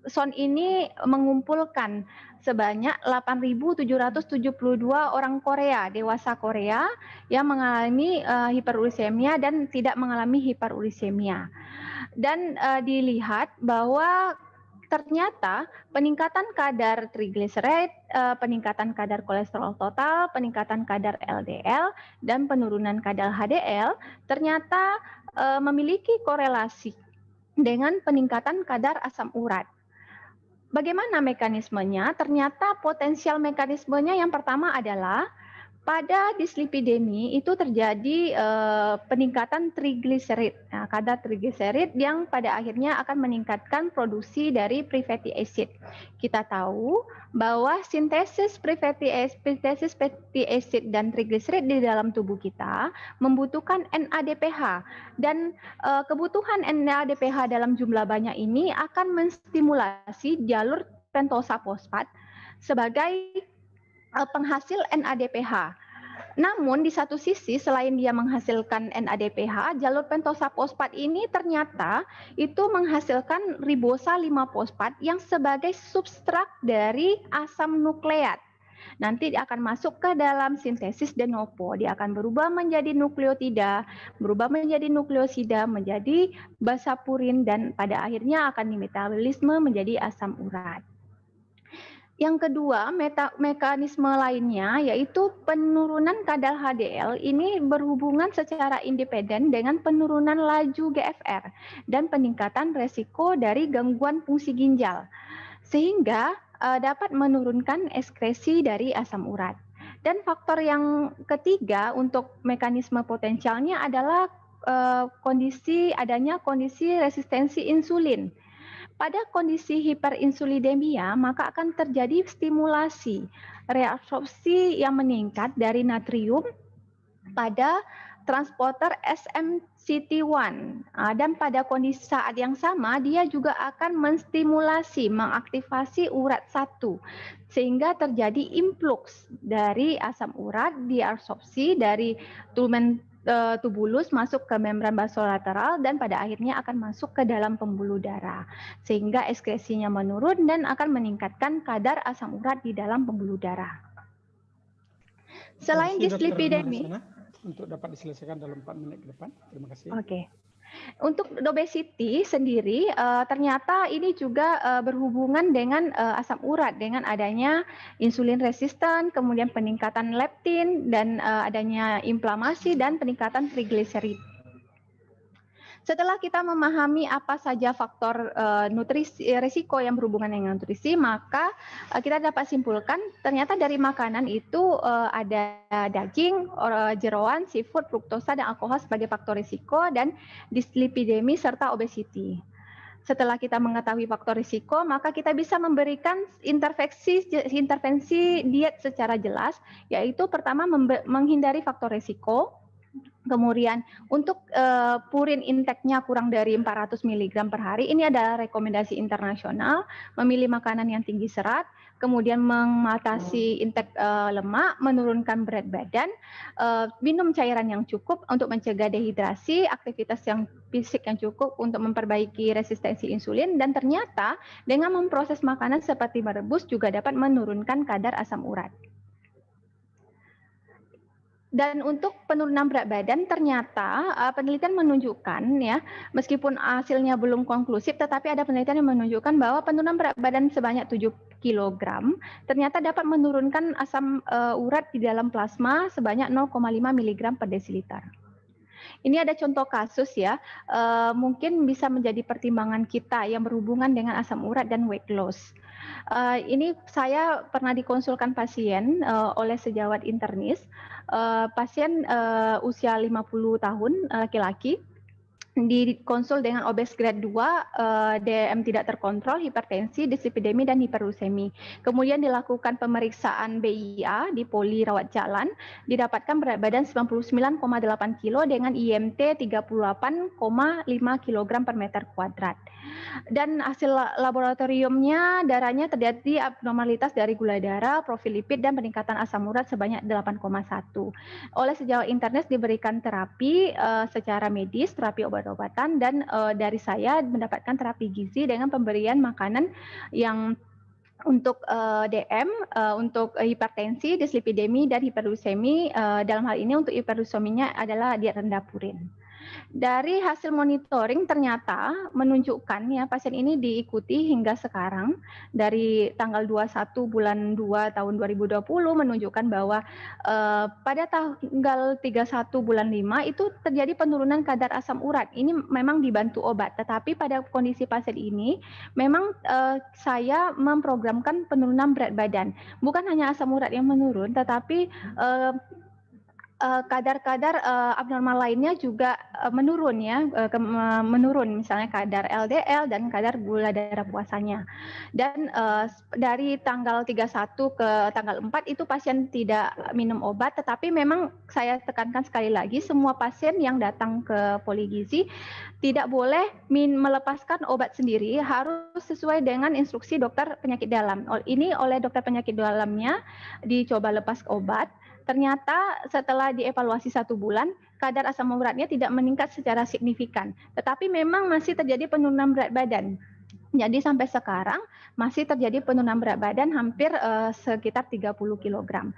Son ini mengumpulkan sebanyak 8.772 orang Korea, dewasa Korea yang mengalami hiperuricemia dan tidak mengalami hiperuricemia. Dan dilihat bahwa ternyata peningkatan kadar trigliserid, peningkatan kadar kolesterol total, peningkatan kadar LDL, dan penurunan kadar HDL ternyata memiliki korelasi dengan peningkatan kadar asam urat. Bagaimana mekanismenya? Ternyata potensial mekanismenya yang pertama adalah pada dislipidemi itu terjadi peningkatan trigliserid, kadar trigliserid yang pada akhirnya akan meningkatkan produksi dari free acid. Kita tahu bahwa sintesis fatty acid dan trigliserid di dalam tubuh kita membutuhkan NADPH, dan kebutuhan NADPH dalam jumlah banyak ini akan menstimulasi jalur pentosa fosfat sebagai penghasil NADPH. Namun di satu sisi selain dia menghasilkan NADPH, jalur pentosa fosfat ini ternyata itu menghasilkan ribosa 5-fosfat yang sebagai substrat dari asam nukleat. Nanti dia akan masuk ke dalam sintesis de novo. Dia akan berubah menjadi nukleotida, berubah menjadi nukleosida, menjadi basa purin, dan pada akhirnya akan dimetabolisme menjadi asam urat. Yang kedua, mekanisme lainnya yaitu penurunan kadar HDL ini berhubungan secara independen dengan penurunan laju GFR dan peningkatan resiko dari gangguan fungsi ginjal, sehingga dapat menurunkan ekskresi dari asam urat. Dan faktor yang ketiga untuk mekanisme potensialnya adalah adanya kondisi resistensi insulin. Pada kondisi hiperinsulinemia, maka akan terjadi stimulasi reabsorpsi yang meningkat dari natrium pada transporter SMCT1. Dan pada kondisi saat yang sama, dia juga akan menstimulasi, mengaktifasi urat 1, sehingga terjadi influx dari asam urat, diabsorpsi dari lumen tubulus masuk ke membran basolateral dan pada akhirnya akan masuk ke dalam pembuluh darah, sehingga ekskresinya menurun dan akan meningkatkan kadar asam urat di dalam pembuluh darah. Selain dislipidemi, untuk dapat diselesaikan dalam 4 menit ke depan. Terima kasih. Oke. Untuk obesity sendiri, ternyata ini juga berhubungan dengan asam urat, dengan adanya insulin resisten, kemudian peningkatan leptin, dan adanya inflamasi dan peningkatan trigliserid. Setelah kita memahami apa saja faktor nutrisi risiko yang berhubungan dengan nutrisi, maka kita dapat simpulkan ternyata dari makanan itu ada daging, jeroan, seafood, fruktosa, dan alkohol sebagai faktor risiko, dan dislipidemi serta obesity. Setelah kita mengetahui faktor risiko, maka kita bisa memberikan intervensi diet secara jelas, yaitu pertama menghindari faktor risiko. Kemudian untuk purin intake-nya kurang dari 400 mg per hari, ini adalah rekomendasi internasional, memilih makanan yang tinggi serat, kemudian mengatasi intake lemak, menurunkan berat badan, minum cairan yang cukup untuk mencegah dehidrasi, aktivitas yang fisik yang cukup untuk memperbaiki resistensi insulin, dan ternyata dengan memproses makanan seperti merebus juga dapat menurunkan kadar asam urat. Dan untuk penurunan berat badan ternyata penelitian menunjukkan ya, meskipun hasilnya belum konklusif, tetapi ada penelitian yang menunjukkan bahwa penurunan berat badan sebanyak 7 kg ternyata dapat menurunkan asam urat di dalam plasma sebanyak 0,5 mg per desiliter. Ini ada contoh kasus ya, mungkin bisa menjadi pertimbangan kita yang berhubungan dengan asam urat dan weight loss. Ini saya pernah dikonsulkan pasien oleh sejawat internis, pasien usia 50 tahun, laki-laki, dikonsul dengan obes grade 2, DM tidak terkontrol, hipertensi, dislipidemi, dan hiperurusemi. Kemudian dilakukan pemeriksaan BIA di poli rawat jalan, didapatkan berat badan 99,8 kg dengan IMT 38,5 kg per meter kuadrat. Dan hasil laboratoriumnya, darahnya terjadi abnormalitas dari gula darah, profil lipid, dan peningkatan asam urat sebanyak 8,1. Oleh sejawat internis diberikan terapi secara medis, terapi obat-obatan, dan dari saya mendapatkan terapi gizi dengan pemberian makanan yang untuk DM, untuk hipertensi, dislipidemi, dan hiperurusemi. Dalam hal ini untuk hiperuruseminya adalah diet rendah purin. Dari hasil monitoring ternyata menunjukkan ya, pasien ini diikuti hingga sekarang dari tanggal 21 bulan 2 tahun 2020 menunjukkan bahwa pada tanggal 31 bulan 5 itu terjadi penurunan kadar asam urat. Ini memang dibantu obat, tetapi pada kondisi pasien ini memang saya memprogramkan penurunan berat badan. Bukan hanya asam urat yang menurun, tetapi kadar-kadar abnormal lainnya juga menurun ya, menurun, misalnya kadar LDL dan kadar gula darah puasanya. Dan dari tanggal 31 ke tanggal 4 itu pasien tidak minum obat, tetapi memang saya tekankan sekali lagi, semua pasien yang datang ke poligizi tidak boleh melepaskan obat sendiri, harus sesuai dengan instruksi dokter penyakit dalam. Ini oleh dokter penyakit dalamnya dicoba lepas obat. Ternyata setelah dievaluasi 1 bulan, kadar asam uratnya tidak meningkat secara signifikan, tetapi memang masih terjadi penurunan berat badan. Jadi sampai sekarang masih terjadi penurunan berat badan hampir sekitar 30 kg.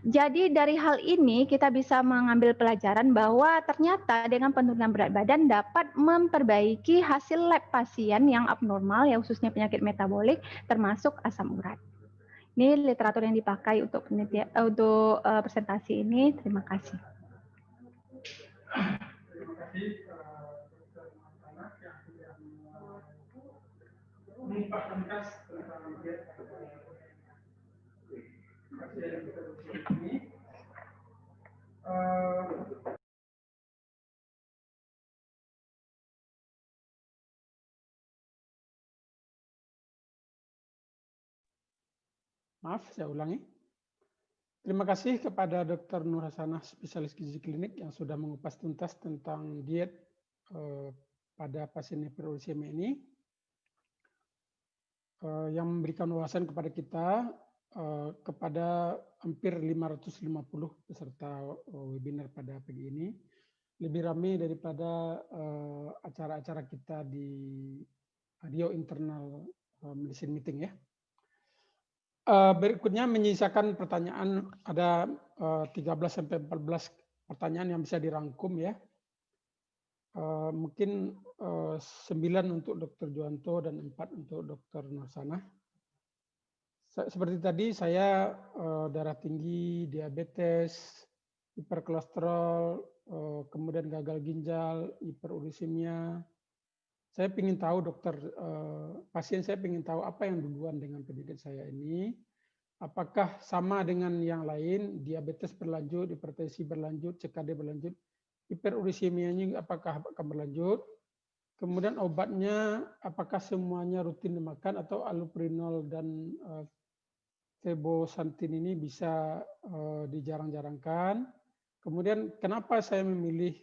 Jadi dari hal ini kita bisa mengambil pelajaran bahwa ternyata dengan penurunan berat badan dapat memperbaiki hasil lab pasien yang abnormal, ya khususnya penyakit metabolik termasuk asam urat. Ini literatur yang dipakai untuk presentasi ini. Terima kasih. Maaf, saya ulangi. Terima kasih kepada Dr. Nur Hasanah, spesialis gizi klinik yang sudah mengupas tuntas tentang diet pada pasien hiperuricemia ini, yang memberikan wawasan kepada kita, kepada hampir 550 peserta webinar pada pagi ini. Lebih ramai daripada acara-acara kita di radio internal medicine meeting ya. Berikutnya menyisakan pertanyaan, ada 13 sampai 14 pertanyaan yang bisa dirangkum ya. Mungkin 9 untuk Dr. Juwanto dan 4 untuk Dr. Nur Hasanah. Seperti tadi saya darah tinggi, diabetes, hiperkolesterol, kemudian gagal ginjal, hiperuricemia. Saya ingin tahu dokter, pasien saya ingin tahu apa yang duluan dengan penyakit saya ini. Apakah sama dengan yang lain, diabetes berlanjut, hipertensi berlanjut, CKD berlanjut, hiperuricemia-nya apakah akan berlanjut. Kemudian obatnya apakah semuanya rutin dimakan atau allopurinol dan feobosantin ini bisa dijarang-jarangkan. Kemudian kenapa saya memilih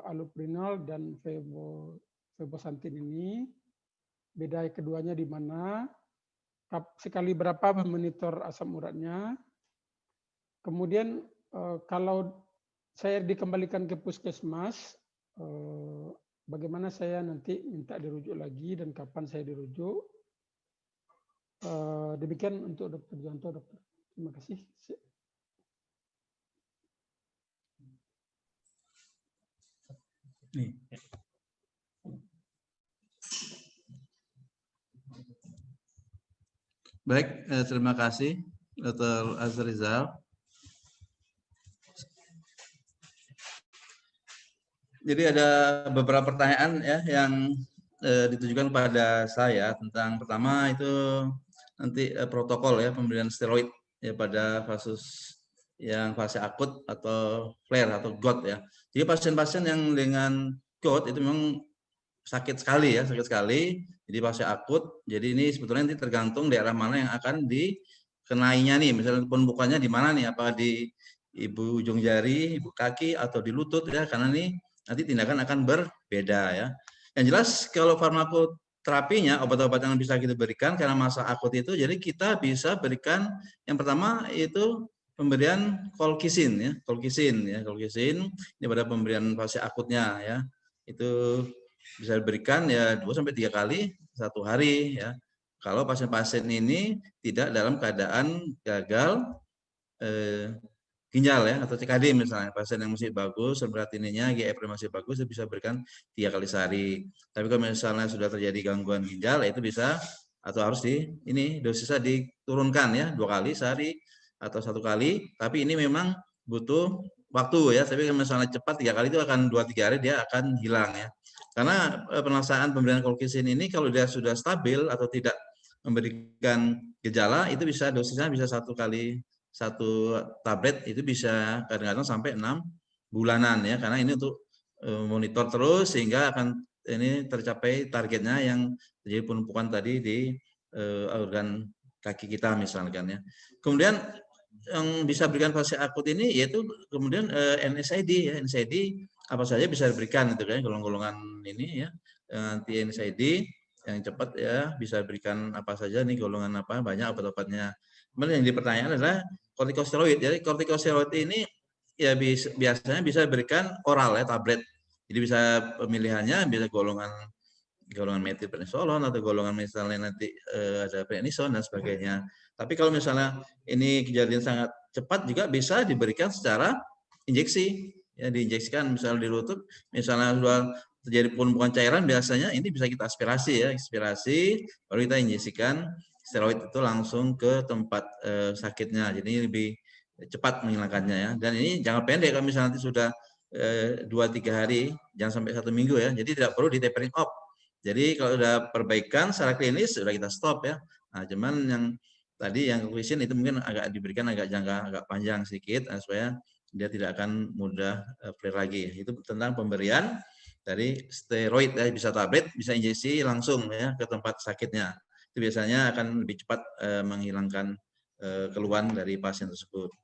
allopurinol dan feobosantin ini, beda keduanya di mana, sekali berapa memonitor asam uratnya, kemudian kalau saya dikembalikan ke puskesmas, bagaimana saya nanti minta dirujuk lagi dan kapan saya dirujuk. Demikian untuk Dr. Juwanto, dokter. Terima kasih. Baik, terima kasih Dr. Azrizal. Jadi ada beberapa pertanyaan ya yang ditujukan kepada saya tentang pertama itu nanti protokol ya pemberian steroid ya pada yang fase akut atau flare atau GOT ya. Jadi pasien-pasien yang dengan GOT itu memang sakit sekali ya, sakit sekali. Jadi fase akut. Jadi ini sebetulnya nanti tergantung daerah mana yang akan dikenainya nih. Misalnya pembukaannya di mana nih? Apakah di ibu ujung jari, ibu kaki atau di lutut ya? Karena nih nanti tindakan akan berbeda ya. Yang jelas kalau farmakoterapinya, obat-obat yang bisa kita berikan karena masa akut itu, jadi kita bisa berikan yang pertama itu pemberian colchicine ya, colchicine ini pada pemberian fase akutnya ya. Itu bisa diberikan ya 2-3 kali satu hari ya. Kalau pasien-pasien ini tidak dalam keadaan gagal ginjal ya atau CKD misalnya, pasien yang masih bagus, berat ininya GFR masih bagus, bisa berikan 3 kali sehari. Tapi kalau misalnya sudah terjadi gangguan ginjal, itu bisa atau harus dosisnya diturunkan ya 2 kali sehari atau 1 kali. Tapi ini memang butuh waktu ya. Tapi kalau misalnya cepat 3 kali itu akan 2-3 hari dia akan hilang ya. Karena pelaksanaan pemberian colchicine ini kalau dia sudah stabil atau tidak memberikan gejala, itu bisa dosisnya bisa 1 tablet itu bisa kadang-kadang sampai 6 bulanan ya, karena ini untuk monitor terus sehingga akan ini tercapai targetnya yang terjadi penumpukan tadi di organ kaki kita misalkan ya. Kemudian yang bisa berikan fase akut ini yaitu kemudian NSAID ya, NSAID apa saja bisa diberikan itu kan, golongan-golongan ini ya, anti NSAID yang cepat ya bisa berikan apa saja nih, golongan apa, banyak obat-obatnya. Kemudian yang dipertanyakan adalah kortikosteroid. Jadi kortikosteroid ini ya biasanya bisa diberikan oral ya, tablet. Jadi bisa pemilihannya bisa golongan golongan metilprednisolon atau golongan misalnya nanti ada prednison dan sebagainya. Tapi kalau misalnya ini kejadian sangat cepat juga bisa diberikan secara injeksi, ya diinjeksikan misalnya di lutut, misalnya sudah terjadi penumpukan cairan biasanya ini bisa kita aspirasi ya, aspirasi baru kita injeksikan steroid itu langsung ke tempat sakitnya. Jadi lebih cepat menghilangkannya ya. Dan ini jangan pendek kalau misalnya nanti sudah 2-3 hari, jangan sampai 1 minggu ya. Jadi tidak perlu di tapering off. Jadi kalau sudah perbaikan secara klinis sudah kita stop ya. Nah, cuman yang tadi yang conclusion itu mungkin agak diberikan agak jangka agak panjang sedikit supaya dia tidak akan mudah flare lagi. Itu tentang pemberian dari steroid ya, bisa tablet, bisa injeksi langsung ya ke tempat sakitnya. Itu biasanya akan lebih cepat menghilangkan keluhan dari pasien tersebut.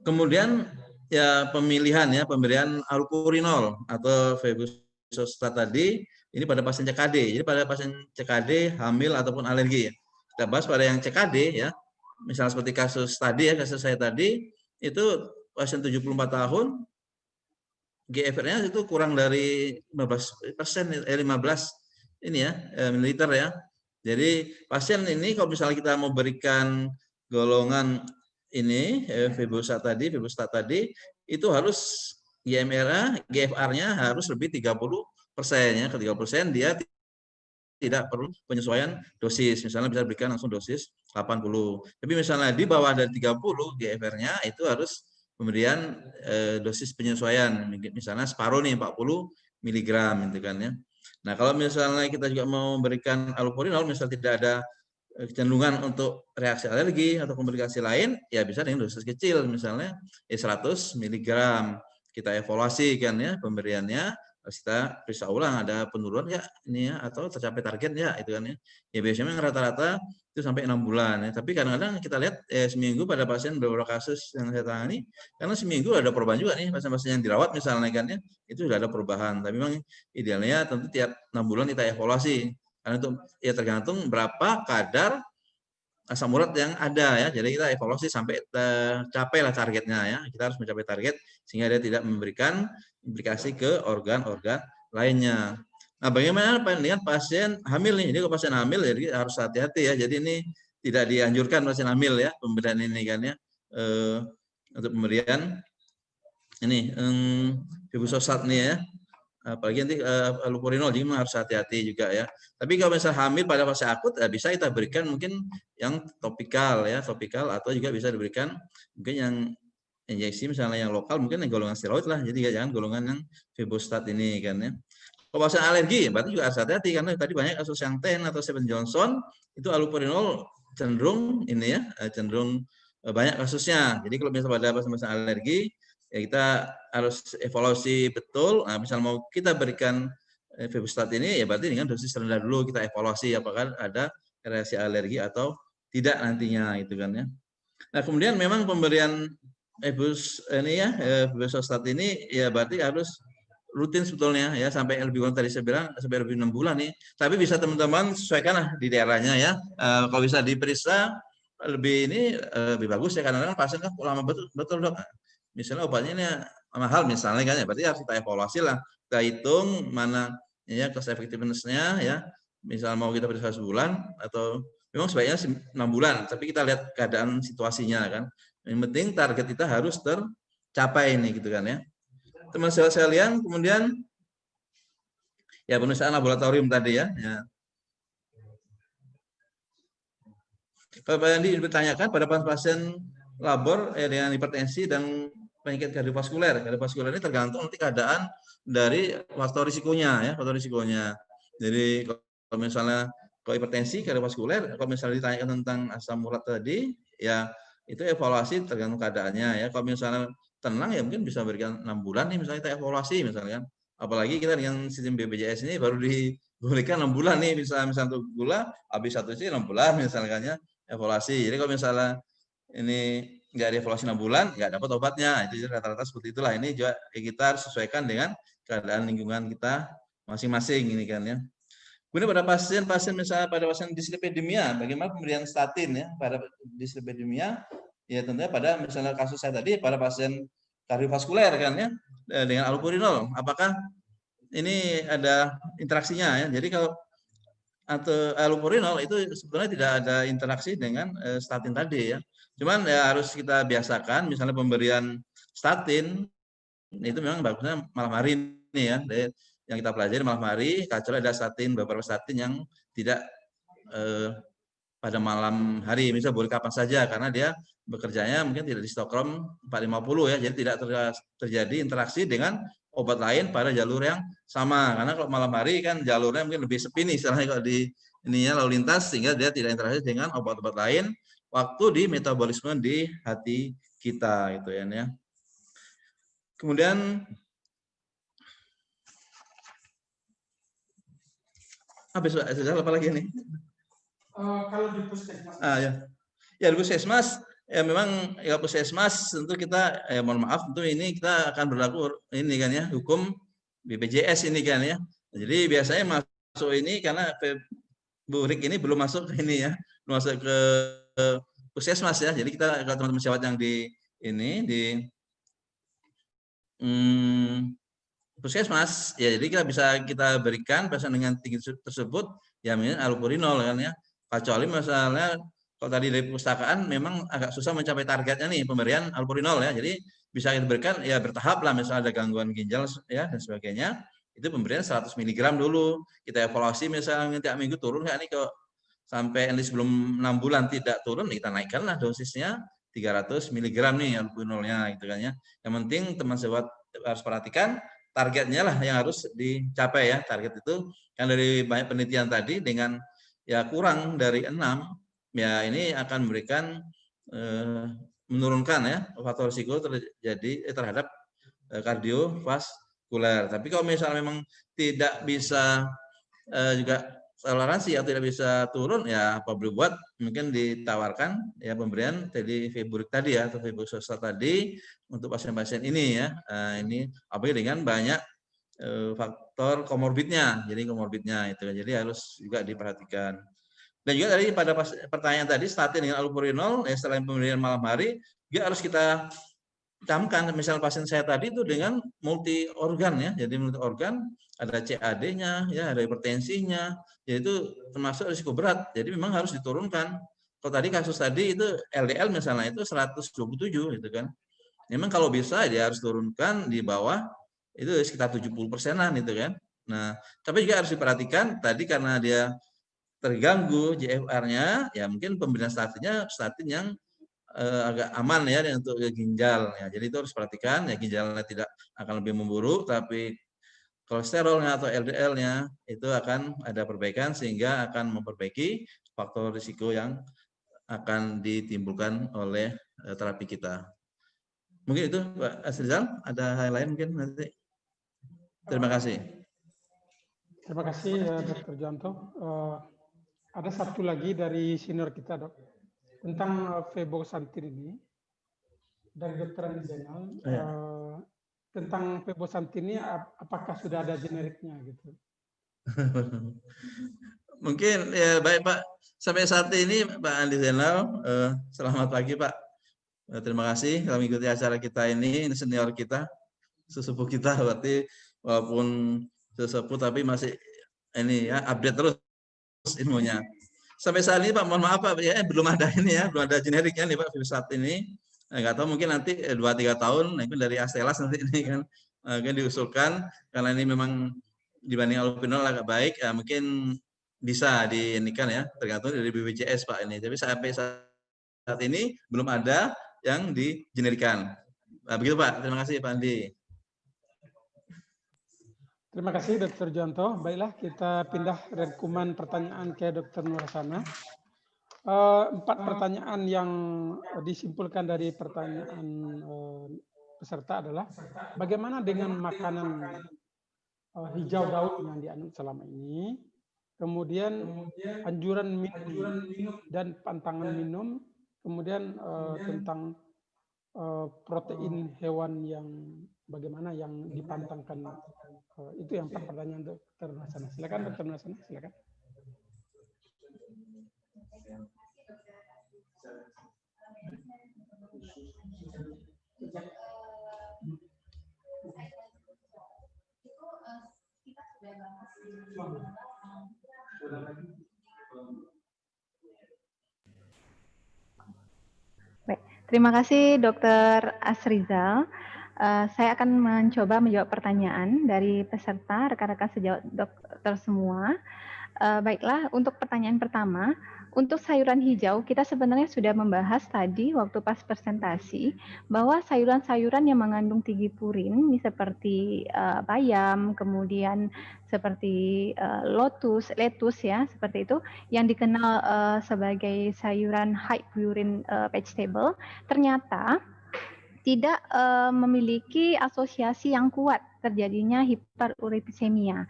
Kemudian ya pemilihan ya pemberian allopurinol atau febuxostat tadi ini pada pasien CKD. Jadi pada pasien CKD hamil ataupun alergi. Kita bahas pada yang CKD ya. Misalnya seperti kasus tadi ya, kasus saya tadi itu pasien 74 tahun GFR-nya itu kurang dari 15% 15 ini ya mililiter ya. Jadi pasien ini kalau misalnya kita mau berikan golongan ini febuxostat tadi itu harus GFR-nya harus lebih 30% ya, ke 30% dia tidak perlu penyesuaian dosis. Misalnya bisa berikan langsung dosis 80. Tapi misalnya di bawah dari 30 GFR-nya itu harus pemberian dosis penyesuaian. Misalnya separuh nih 40 mg gitu kan ya. Nah, kalau misalnya kita juga mau memberikan allopurinol misalnya tidak ada kecenderungan untuk reaksi alergi atau komplikasi lain, ya bisa dengan dosis kecil, misalnya 100 mg. Kita evaluasi kan ya pemberiannya, kita periksa ulang ada penurunan ya ini ya atau tercapai target ya itu kan ya. Ya biasanya rata-rata itu sampai 6 bulan ya. Tapi kadang-kadang kita lihat seminggu pada pasien beberapa kasus yang saya tangani, karena seminggu ada perubahan juga nih pasien-pasien yang dirawat misalnya kan ya, itu sudah ada perubahan. Tapi memang idealnya tentu tiap 6 bulan kita evaluasi. Karena itu ya tergantung berapa kadar asam urat yang ada ya. Jadi kita evaluasi sampai tercapailah targetnya ya. Kita harus mencapai target sehingga dia tidak memberikan implikasi ke organ-organ lainnya. Nah, bagaimana dengan pasien hamil nih? Jadi kalau pasien hamil jadi harus hati-hati ya. Jadi ini tidak dianjurkan pasien hamil ya pemberian ini kan ya. Untuk pemberian ini febuxostat nih ya. Apalagi nanti allopurinol, jadi harus hati-hati juga ya. Tapi kalau misalnya hamil pada fase akut, ya bisa kita berikan mungkin yang topikal ya, topikal atau juga bisa diberikan mungkin yang injeksi misalnya yang lokal mungkin yang golongan steroid lah. Jadi jangan golongan yang febuxostat ini kan ya. Kalau pasien alergi, berarti juga harus hati-hati karena tadi banyak kasus yang Ten atau Stephen Johnson itu allopurinol cenderung ini ya, cenderung banyak kasusnya. Jadi kalau misalnya pada pasien-pasien alergi ya kita harus evaluasi betul. Nah, misal mau kita berikan febuxostat ini ya berarti dengan dosis rendah dulu kita evaluasi apakah ada reaksi alergi atau tidak nantinya itu kan ya. Nah, kemudian memang pemberian febuxostat ini ya berarti harus rutin sebetulnya ya sampai lebih kurang tadi saya bilang sampai lebih 6 bulan nih. Tapi bisa teman-teman sesuaikanlah di daerahnya ya. Kalau bisa diperiksa lebih ini lebih bagus ya karena pasien kan lama betul dok. Misalnya obatnya ini mahal misalnya kan ya, berarti harus kita evaluasi lah, kita hitung mana ya cost effectiveness-nya ya. Misal mau kita periksa sebulan atau memang sebaiknya 6 bulan, tapi kita lihat keadaan situasinya kan. Yang penting target kita harus tercapai ini gitu kan ya. Teman sekalian, kemudian ya pemeriksaan laboratorium tadi ya. Kalau yang ditanyakan pada pasien labor dengan hipertensi dan penyakit kardiovaskuler. Kardiovaskuler ini tergantung nanti keadaan dari faktor risikonya ya, faktor risikonya. Jadi kalau misalnya kalau hipertensi kardiovaskuler, kalau misalnya ditanyakan tentang asam urat tadi, ya itu evaluasi tergantung keadaannya ya. Kalau misalnya tenang ya mungkin bisa berikan 6 bulan nih misalnya kita evaluasi misalnya. Apalagi kita dengan sistem BPJS ini baru dibolehkan 6 bulan nih misalnya untuk gula habis 1 isi 6 bulan misalnya evaluasi. Jadi kalau misalnya ini nggak dievaluasi 6 bulan, nggak dapat obatnya. Itu rata-rata seperti itulah. Ini juga kita harus sesuaikan dengan keadaan lingkungan kita masing-masing ini kan ya. Kemudian pada pasien-pasien misalnya pada pasien dislipidemia, bagaimana pemberian statin ya pada dislipidemia? Ya tentunya pada misalnya kasus saya tadi pada pasien kardiovaskuler kan ya dengan allopurinol. Apakah ini ada interaksinya ya. Jadi kalau atau allopurinol itu sebenarnya tidak ada interaksi dengan statin tadi ya. Cuman ya harus kita biasakan, misalnya pemberian statin itu memang bagusnya malam hari ini ya. Yang kita pelajari malam hari, kecuali ada statin, beberapa statin yang tidak pada malam hari, misal boleh kapan saja karena dia bekerjanya mungkin tidak di Stockholm 450 ya, jadi tidak terjadi interaksi dengan obat lain pada jalur yang sama. Karena kalau malam hari kan jalurnya mungkin lebih sepi nih, istilahnya kalau di ininya lalu lintas, sehingga dia tidak interaksi dengan obat-obat lain waktu di metabolisme di hati kita gitu ya. Kemudian habis apa lagi nih? Kalau di puskesmas. Ya di puskesmas ya memang ya puskesmas tentu kita mohon maaf tentu ini kita akan berlaku ini kan ya hukum BPJS ini kan ya. Jadi biasanya masuk ini karena Bu Rik ini belum masuk ke ini ya, belum masuk ke puskesmas ya. Jadi kita kalau teman-teman sejawat yang di ini di puskesmas ya, jadi kita berikan pasien dengan tinggi tersebut ya mungkin allopurinol kan ya. Kecuali misalnya kalau tadi dari perpustakaan memang agak susah mencapai targetnya nih pemberian allopurinol ya. Jadi bisa kita berikan ya bertahap lah, misalnya ada gangguan ginjal ya dan sebagainya. Itu pemberian 100 mg dulu. Kita evaluasi misalnya tiap minggu turun nggak nih, kok sampai ini sebelum 6 bulan tidak turun, kita naikkanlah dosisnya 300 mg nih allopurinolnya gitu kan ya. Yang penting teman sejawat harus perhatikan targetnya lah yang harus dicapai ya. Target itu kan dari banyak penelitian tadi dengan ya kurang dari 6 ya ini akan memberikan menurunkan ya faktor risiko terjadi terhadap kardiovaskuler. Tapi kalau misalnya memang tidak bisa juga toleransi atau tidak bisa turun ya apa boleh buat, mungkin ditawarkan ya pemberian tadi feburik tadi ya atau febusosa tadi untuk pasien-pasien ini ya. Ini apalagi dengan banyak faktor komorbidnya, jadi komorbidnya itu jadi harus juga diperhatikan. Dan juga tadi pada pertanyaan tadi statin dengan allopurinol ya selain pemberian malam hari juga harus kita camkan, misal pasien saya tadi itu dengan multi organ ya, jadi multi organ ada CAD-nya ya, ada hipertensinya, ya itu termasuk risiko berat, jadi memang harus diturunkan. Kalau tadi kasus tadi itu LDL misalnya itu 127 gitu kan, memang kalau bisa dia harus turunkan di bawah itu sekitar 70%-an itu kan. Nah, tapi juga harus diperhatikan tadi karena dia terganggu GFR-nya, ya mungkin pemberian statin yang agak aman ya untuk ginjal ya. Jadi itu harus perhatikan ya, ginjalnya tidak akan lebih memburuk, tapi kolesterolnya atau LDL-nya itu akan ada perbaikan sehingga akan memperbaiki faktor risiko yang akan ditimbulkan oleh terapi kita. Mungkin itu Pak Asrizal, ada hal lain mungkin nanti. Terima kasih. Terima kasih Dr. Janto. Ada satu lagi dari senior kita, Dok, tentang febuxantin ini dari Dr. Andi Zainal. Tentang febuxantin ini apakah sudah ada generiknya gitu? Mungkin ya baik Pak. Sampai saat ini Pak Andi Zainal, selamat pagi Pak. Terima kasih telah mengikuti acara kita ini senior kita, sesepuh kita, berarti walaupun sesepuh tapi masih ini ya update terus ilmunya. Sampai saat ini Pak, mohon maaf Pak, ya belum ada ini ya, belum ada generiknya nih Pak virus saat ini. Nggak tahu mungkin nanti 2-3 tahun, mungkin dari Astellas nanti ini kan mungkin diusulkan karena ini memang dibanding allopurinol agak baik, ya mungkin bisa diinikan ya, tergantung dari BPJS Pak ini. Tapi sampai saat ini belum ada yang digenerikan. Nah, begitu Pak, terima kasih Pak Andi. Terima kasih Dr. Janto. Baiklah, kita pindah rangkuman pertanyaan ke Dr. Nurhasana. 4 pertanyaan yang disimpulkan dari pertanyaan peserta adalah bagaimana dengan makanan hijau daun yang dianut selama ini, kemudian anjuran minum dan pantangan minum, kemudian tentang protein hewan yang bagaimana yang dipantangkan. Itu yang 4 pertanyaan Dr. Nurhasana. Silakan Dr. Nurhasana, silakan. Baik, terima kasih Dr. Asrizal. Saya akan mencoba menjawab pertanyaan dari peserta, rekan-rekan sejawat dokter semua. Baiklah, untuk pertanyaan pertama, untuk sayuran hijau kita sebenarnya sudah membahas tadi waktu pas presentasi bahwa sayuran-sayuran yang mengandung tinggi purin seperti bayam, kemudian seperti lettuce ya, seperti itu yang dikenal sebagai sayuran high purin vegetable, ternyata tidak memiliki asosiasi yang kuat terjadinya hiperuricemia.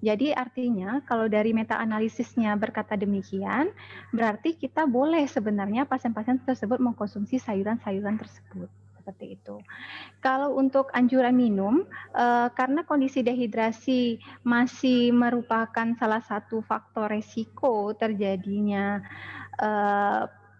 Jadi artinya kalau dari meta-analisisnya berkata demikian, berarti kita boleh sebenarnya pasien-pasien tersebut mengkonsumsi sayuran-sayuran tersebut. Seperti itu. Kalau untuk anjuran minum, karena kondisi dehidrasi masih merupakan salah satu faktor resiko terjadinya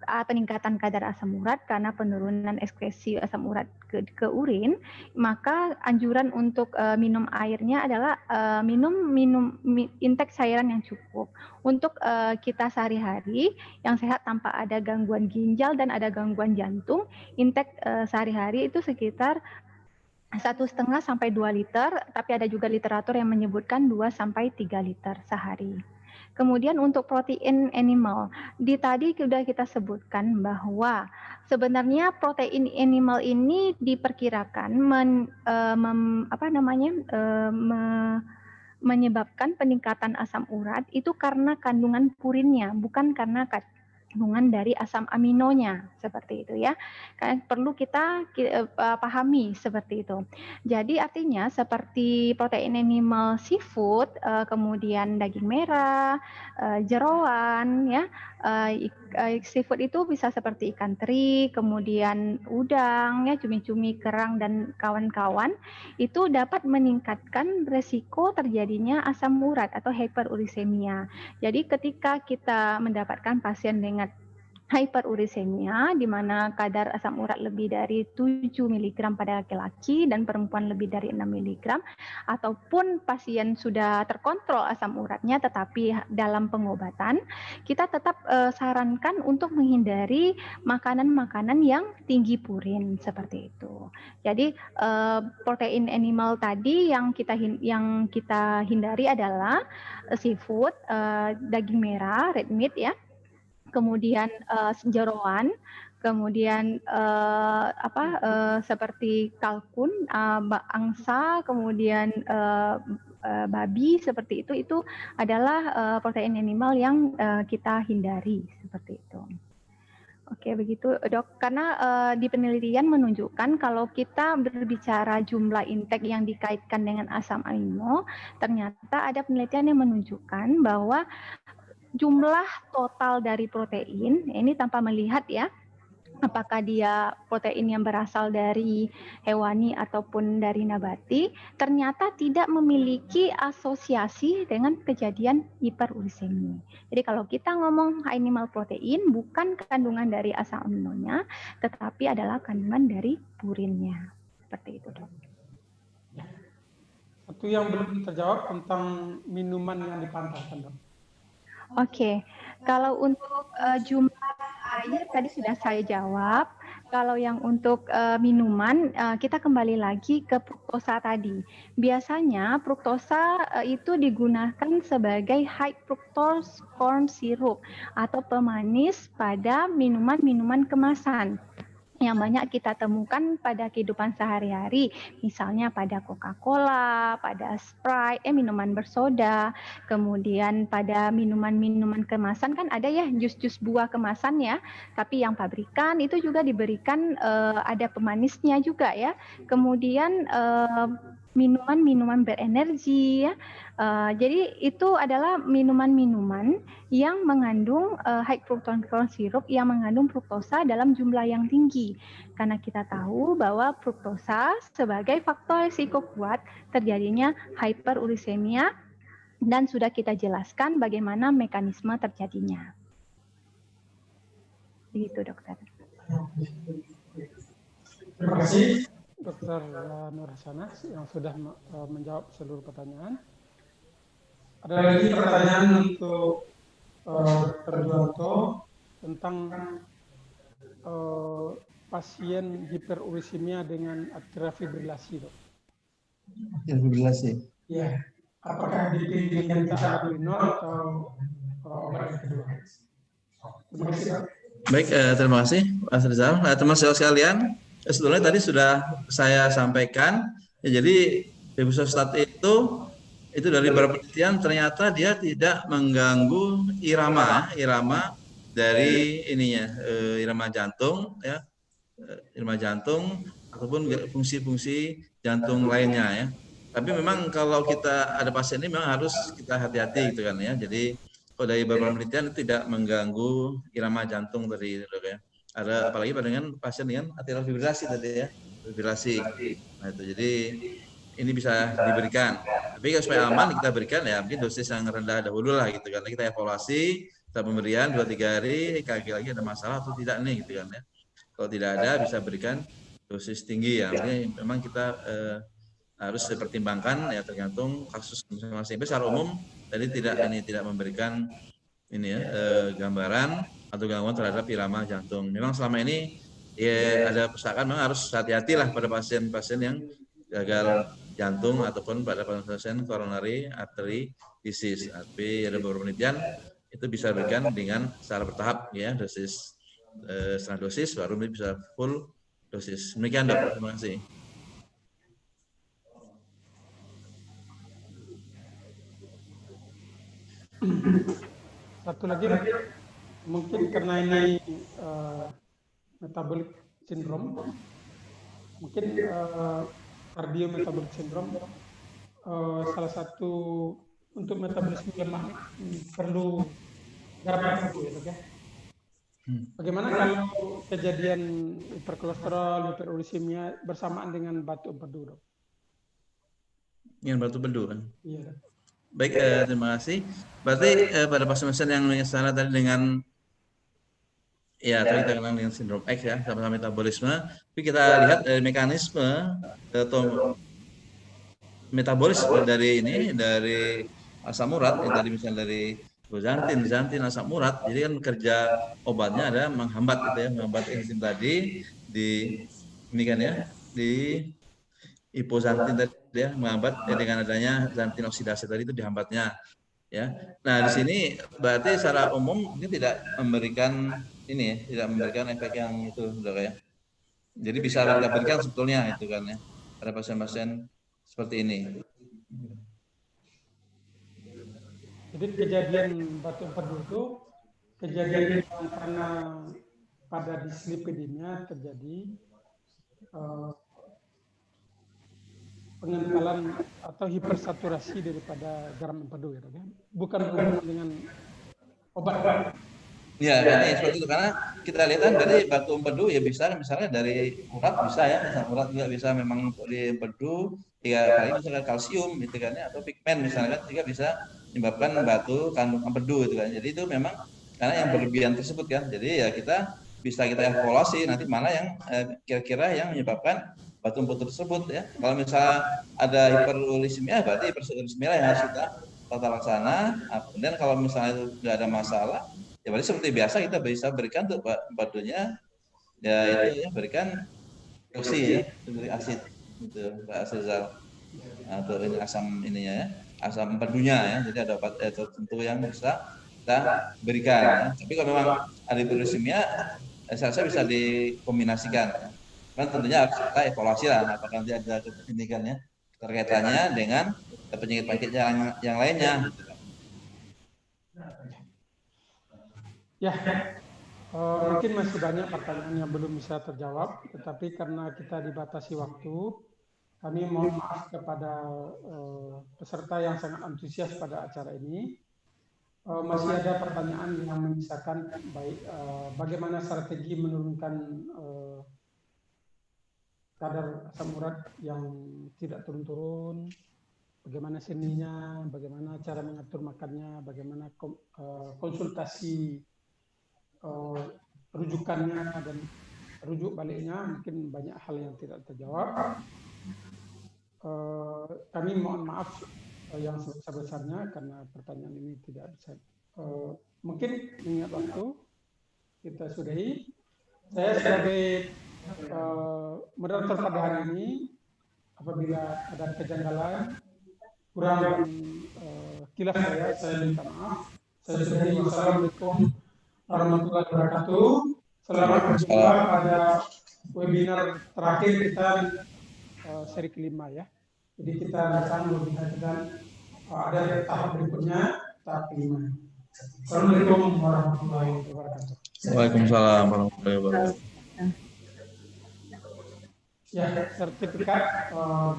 peningkatan kadar asam urat karena penurunan ekskresi asam urat ke urin, maka anjuran untuk minum airnya adalah minum intake cairan yang cukup untuk kita sehari-hari yang sehat tanpa ada gangguan ginjal dan ada gangguan jantung. Intake sehari-hari itu sekitar 1,5 sampai 2 liter, tapi ada juga literatur yang menyebutkan 2 sampai 3 liter sehari. Kemudian untuk protein animal, tadi sudah kita sebutkan bahwa sebenarnya protein animal ini diperkirakan menyebabkan peningkatan asam urat itu karena kandungan purinnya, bukan karena kandungan dari asam aminonya, seperti itu ya. Kan perlu kita pahami seperti itu. Jadi artinya seperti protein animal seafood, kemudian daging merah, jeroan ya. Seafood itu bisa seperti ikan teri, kemudian udang ya, cumi-cumi, kerang dan kawan-kawan, itu dapat meningkatkan resiko terjadinya asam urat atau hyperuricemia. Jadi ketika kita mendapatkan pasien dengan hyperuricemia, di mana kadar asam urat lebih dari 7 mg pada laki-laki dan perempuan lebih dari 6 mg, ataupun pasien sudah terkontrol asam uratnya tetapi dalam pengobatan, kita tetap sarankan untuk menghindari makanan-makanan yang tinggi purin seperti itu. Jadi protein animal tadi yang kita hindari adalah seafood, daging merah, red meat ya. Kemudian jeroan, kemudian seperti kalkun, angsa, kemudian babi seperti itu adalah protein animal yang kita hindari seperti itu. Oke, begitu dok. Karena di penelitian menunjukkan kalau kita berbicara jumlah intake yang dikaitkan dengan asam amino, ternyata ada penelitian yang menunjukkan bahwa jumlah total dari protein, ini tanpa melihat ya, apakah dia protein yang berasal dari hewani ataupun dari nabati, ternyata tidak memiliki asosiasi dengan kejadian hiperuricemia. Jadi kalau kita ngomong animal protein, bukan kandungan dari asam aminonya, tetapi adalah kandungan dari purinnya. Seperti itu, dok. Satu yang belum terjawab tentang minuman yang dipantahkan, dok. Oke, kalau untuk jumlah air tadi sudah saya jawab. Kalau yang untuk minuman, kita kembali lagi ke fruktosa tadi. Biasanya fruktosa itu digunakan sebagai high fructose corn syrup atau pemanis pada minuman-minuman kemasan yang banyak kita temukan pada kehidupan sehari-hari, misalnya pada Coca-Cola, pada Sprite, minuman bersoda, kemudian pada minuman-minuman kemasan kan ada ya jus-jus buah kemasan ya, tapi yang pabrikan itu juga diberikan ada pemanisnya juga ya, kemudian minuman-minuman berenergi ya. Jadi itu adalah minuman-minuman yang mengandung high fructose corn syrup yang mengandung fruktosa dalam jumlah yang tinggi. Karena kita tahu bahwa fruktosa sebagai faktor risiko kuat terjadinya hyperuricemia dan sudah kita jelaskan bagaimana mekanisme terjadinya. Begitu, dokter. Terima kasih Dr. Nur Hasanah yang sudah menjawab seluruh pertanyaan. Ada lagi pertanyaan untuk Dr. Juwanto tentang pasien hiperurisemia dengan atrial fibrilasi, dok. Fibrilasi. Ya, apakah dipilih dengan allopurinol atau obat yang kedua? Terima kasih, dok. Baik, terima kasih Mas Rizal. Teman-teman sekalian, sebetulnya tadi sudah saya sampaikan, ya, jadi debussostat itu dari beberapa penelitian ternyata dia tidak mengganggu irama dari ininya, irama jantung, ya, irama jantung ataupun fungsi-fungsi jantung lainnya, ya. Tapi memang kalau kita ada pasien ini memang harus kita hati-hati gitu kan, ya. Jadi kalau dari beberapa penelitian itu tidak mengganggu irama jantung tadi, dok, ya. Ada apalagi pada dengan pasien dengan atrial fibrilasi tadi, ya, fibrilasi. Nah itu jadi ini bisa diberikan. Tapi kalau supaya aman kita berikan ya mungkin dosis yang rendah dahulu lah gitu kan. Kita evaluasi kita pemberian 2-3 hari, lagi ada masalah atau tidak nih gitu kan, ya. Kalau tidak ada bisa berikan dosis tinggi ya. Memang kita harus dipertimbangkan ya tergantung kasus masing-masing. Secara umum tadi tidak memberikan ini ya gambaran atau gangguan terhadap irama jantung. Memang selama ini ya ada pusakaan memang harus hati-hati lah pada pasien-pasien yang gagal jantung ataupun pada pasien coronary artery disease. Tapi ada beberapa penelitian itu bisa diberikan dengan secara bertahap ya, dosis setengah dosis baru bisa full dosis. Demikian, dok. Terima kasih. Satu lagi, mungkin karena ini metabolic syndrome, mungkin cardiometabolic syndrome, salah satu untuk metabolisme lemah perlu garam empedu, ya, dok, ya. Bagaimana kalau kejadian hiperkolesterol, hiperurisemia bersamaan dengan batu empedu, dok? Dengan batu empedu kan? Iya, dok. Baik, terima kasih. Berarti pada pasien-pasien yang sana tadi dengan ya tadi kita kenal dengan sindrom X ya, sama-sama metabolisme. Tapi kita lihat dari mekanisme atau metabolisme dari asam urat yang tadi misalnya dari zeaxanthin, asam urat. Jadi kan kerja obatnya ada menghambat gitu ya, menghambat enzim tadi di ini kan ya, di hipoxantin tadi ya, menghambat dengan adanya xanthin oksidasi tadi itu dihambatnya ya. Nah, di sini berarti secara umum ini tidak memberikan ini ya, tidak memberikan efek yang itu, dok, ya. Jadi bisa kita berikan sebetulnya itu kan ya, pada pasien-pasien seperti ini. Jadi kejadian batu empedu itu kejadian karena pada dislipidemia terjadi pengentalan atau hipersaturasi daripada garam empedu, ya, dok, ya? Bukan berhubungan dengan obat. Ya, ini seperti itu karena kita lihat kan dari batu empedu ya bisa misalnya dari urat bisa ya, misalnya urat juga bisa memang di empedu 3 kali misalnya kalsium gitu kan ya, atau pigmen misalnya kan juga bisa menyebabkan batu kandung empedu gitu kan. Jadi itu memang karena yang berlebihan tersebut kan. Jadi ya kita evaluasi nanti mana yang kira-kira yang menyebabkan batu empedu tersebut ya. Kalau misalnya ada hiperurisemia berarti hiperurisemia yang harus kita tata laksana. Nah, kemudian kalau misalnya itu nggak ada masalah ya berarti seperti biasa kita bisa berikan untuk empedunya ya itu ya berikan oksi ya, seperti asid gitu, asid atau ini asam ininya ya, asam empedunya ya. Jadi ada obat tertentu yang bisa kita berikan ya. Tapi kalau memang ada hiperurisemia saya rasa bisa dikombinasikan ya. Kan tentunya harus kita evaluasi lah apakah nanti ada kepentingan ya terkaitannya dengan penyakit-penyakit yang lainnya gitu. Ya, mungkin masih banyak pertanyaan yang belum bisa terjawab, tetapi karena kita dibatasi waktu, kami mohon maaf kepada peserta yang sangat antusias pada acara ini. Masih ada pertanyaan yang menyisakan, baik bagaimana strategi menurunkan kadar asam urat yang tidak turun-turun, bagaimana seninya, bagaimana cara mengatur makannya, bagaimana konsultasi rujukannya dan rujuk baliknya, mungkin banyak hal yang tidak terjawab. Kami mohon maaf yang sebesar-besarnya karena pertanyaan ini tidak bisa. Mungkin mengingat waktu kita sudahi. Saya sebagai moderator pada hari ini, apabila ada kejanggalan, kurang kilas saya minta maaf. Saya sudahi. Wassalamualaikum warahmatullahi wabarakatuh. Selamat berjumpa pada webinar terakhir kita seri kelima ya. Jadi kita akan melihat dan ada tahap berikutnya, tahap kelima. Assalamualaikum warahmatullahi wabarakatuh. Waalaikumsalam warahmatullahi wabarakatuh. Ya, sertifikat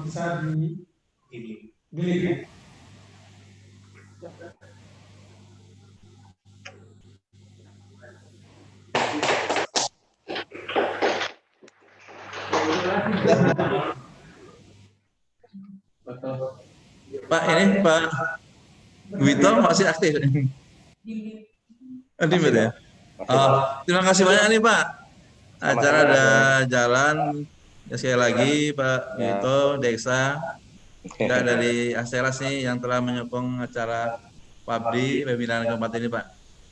bisa digiling. Ya. Pak, ini Pak Wito masih aktif. Aktif ya. Terima kasih banyak nih Pak. Acara ada jalan. Ya, sekali lagi Pak Wito, Deksa, dari Aseras nih yang telah menyokong acara PABDI webinar keempat ini Pak.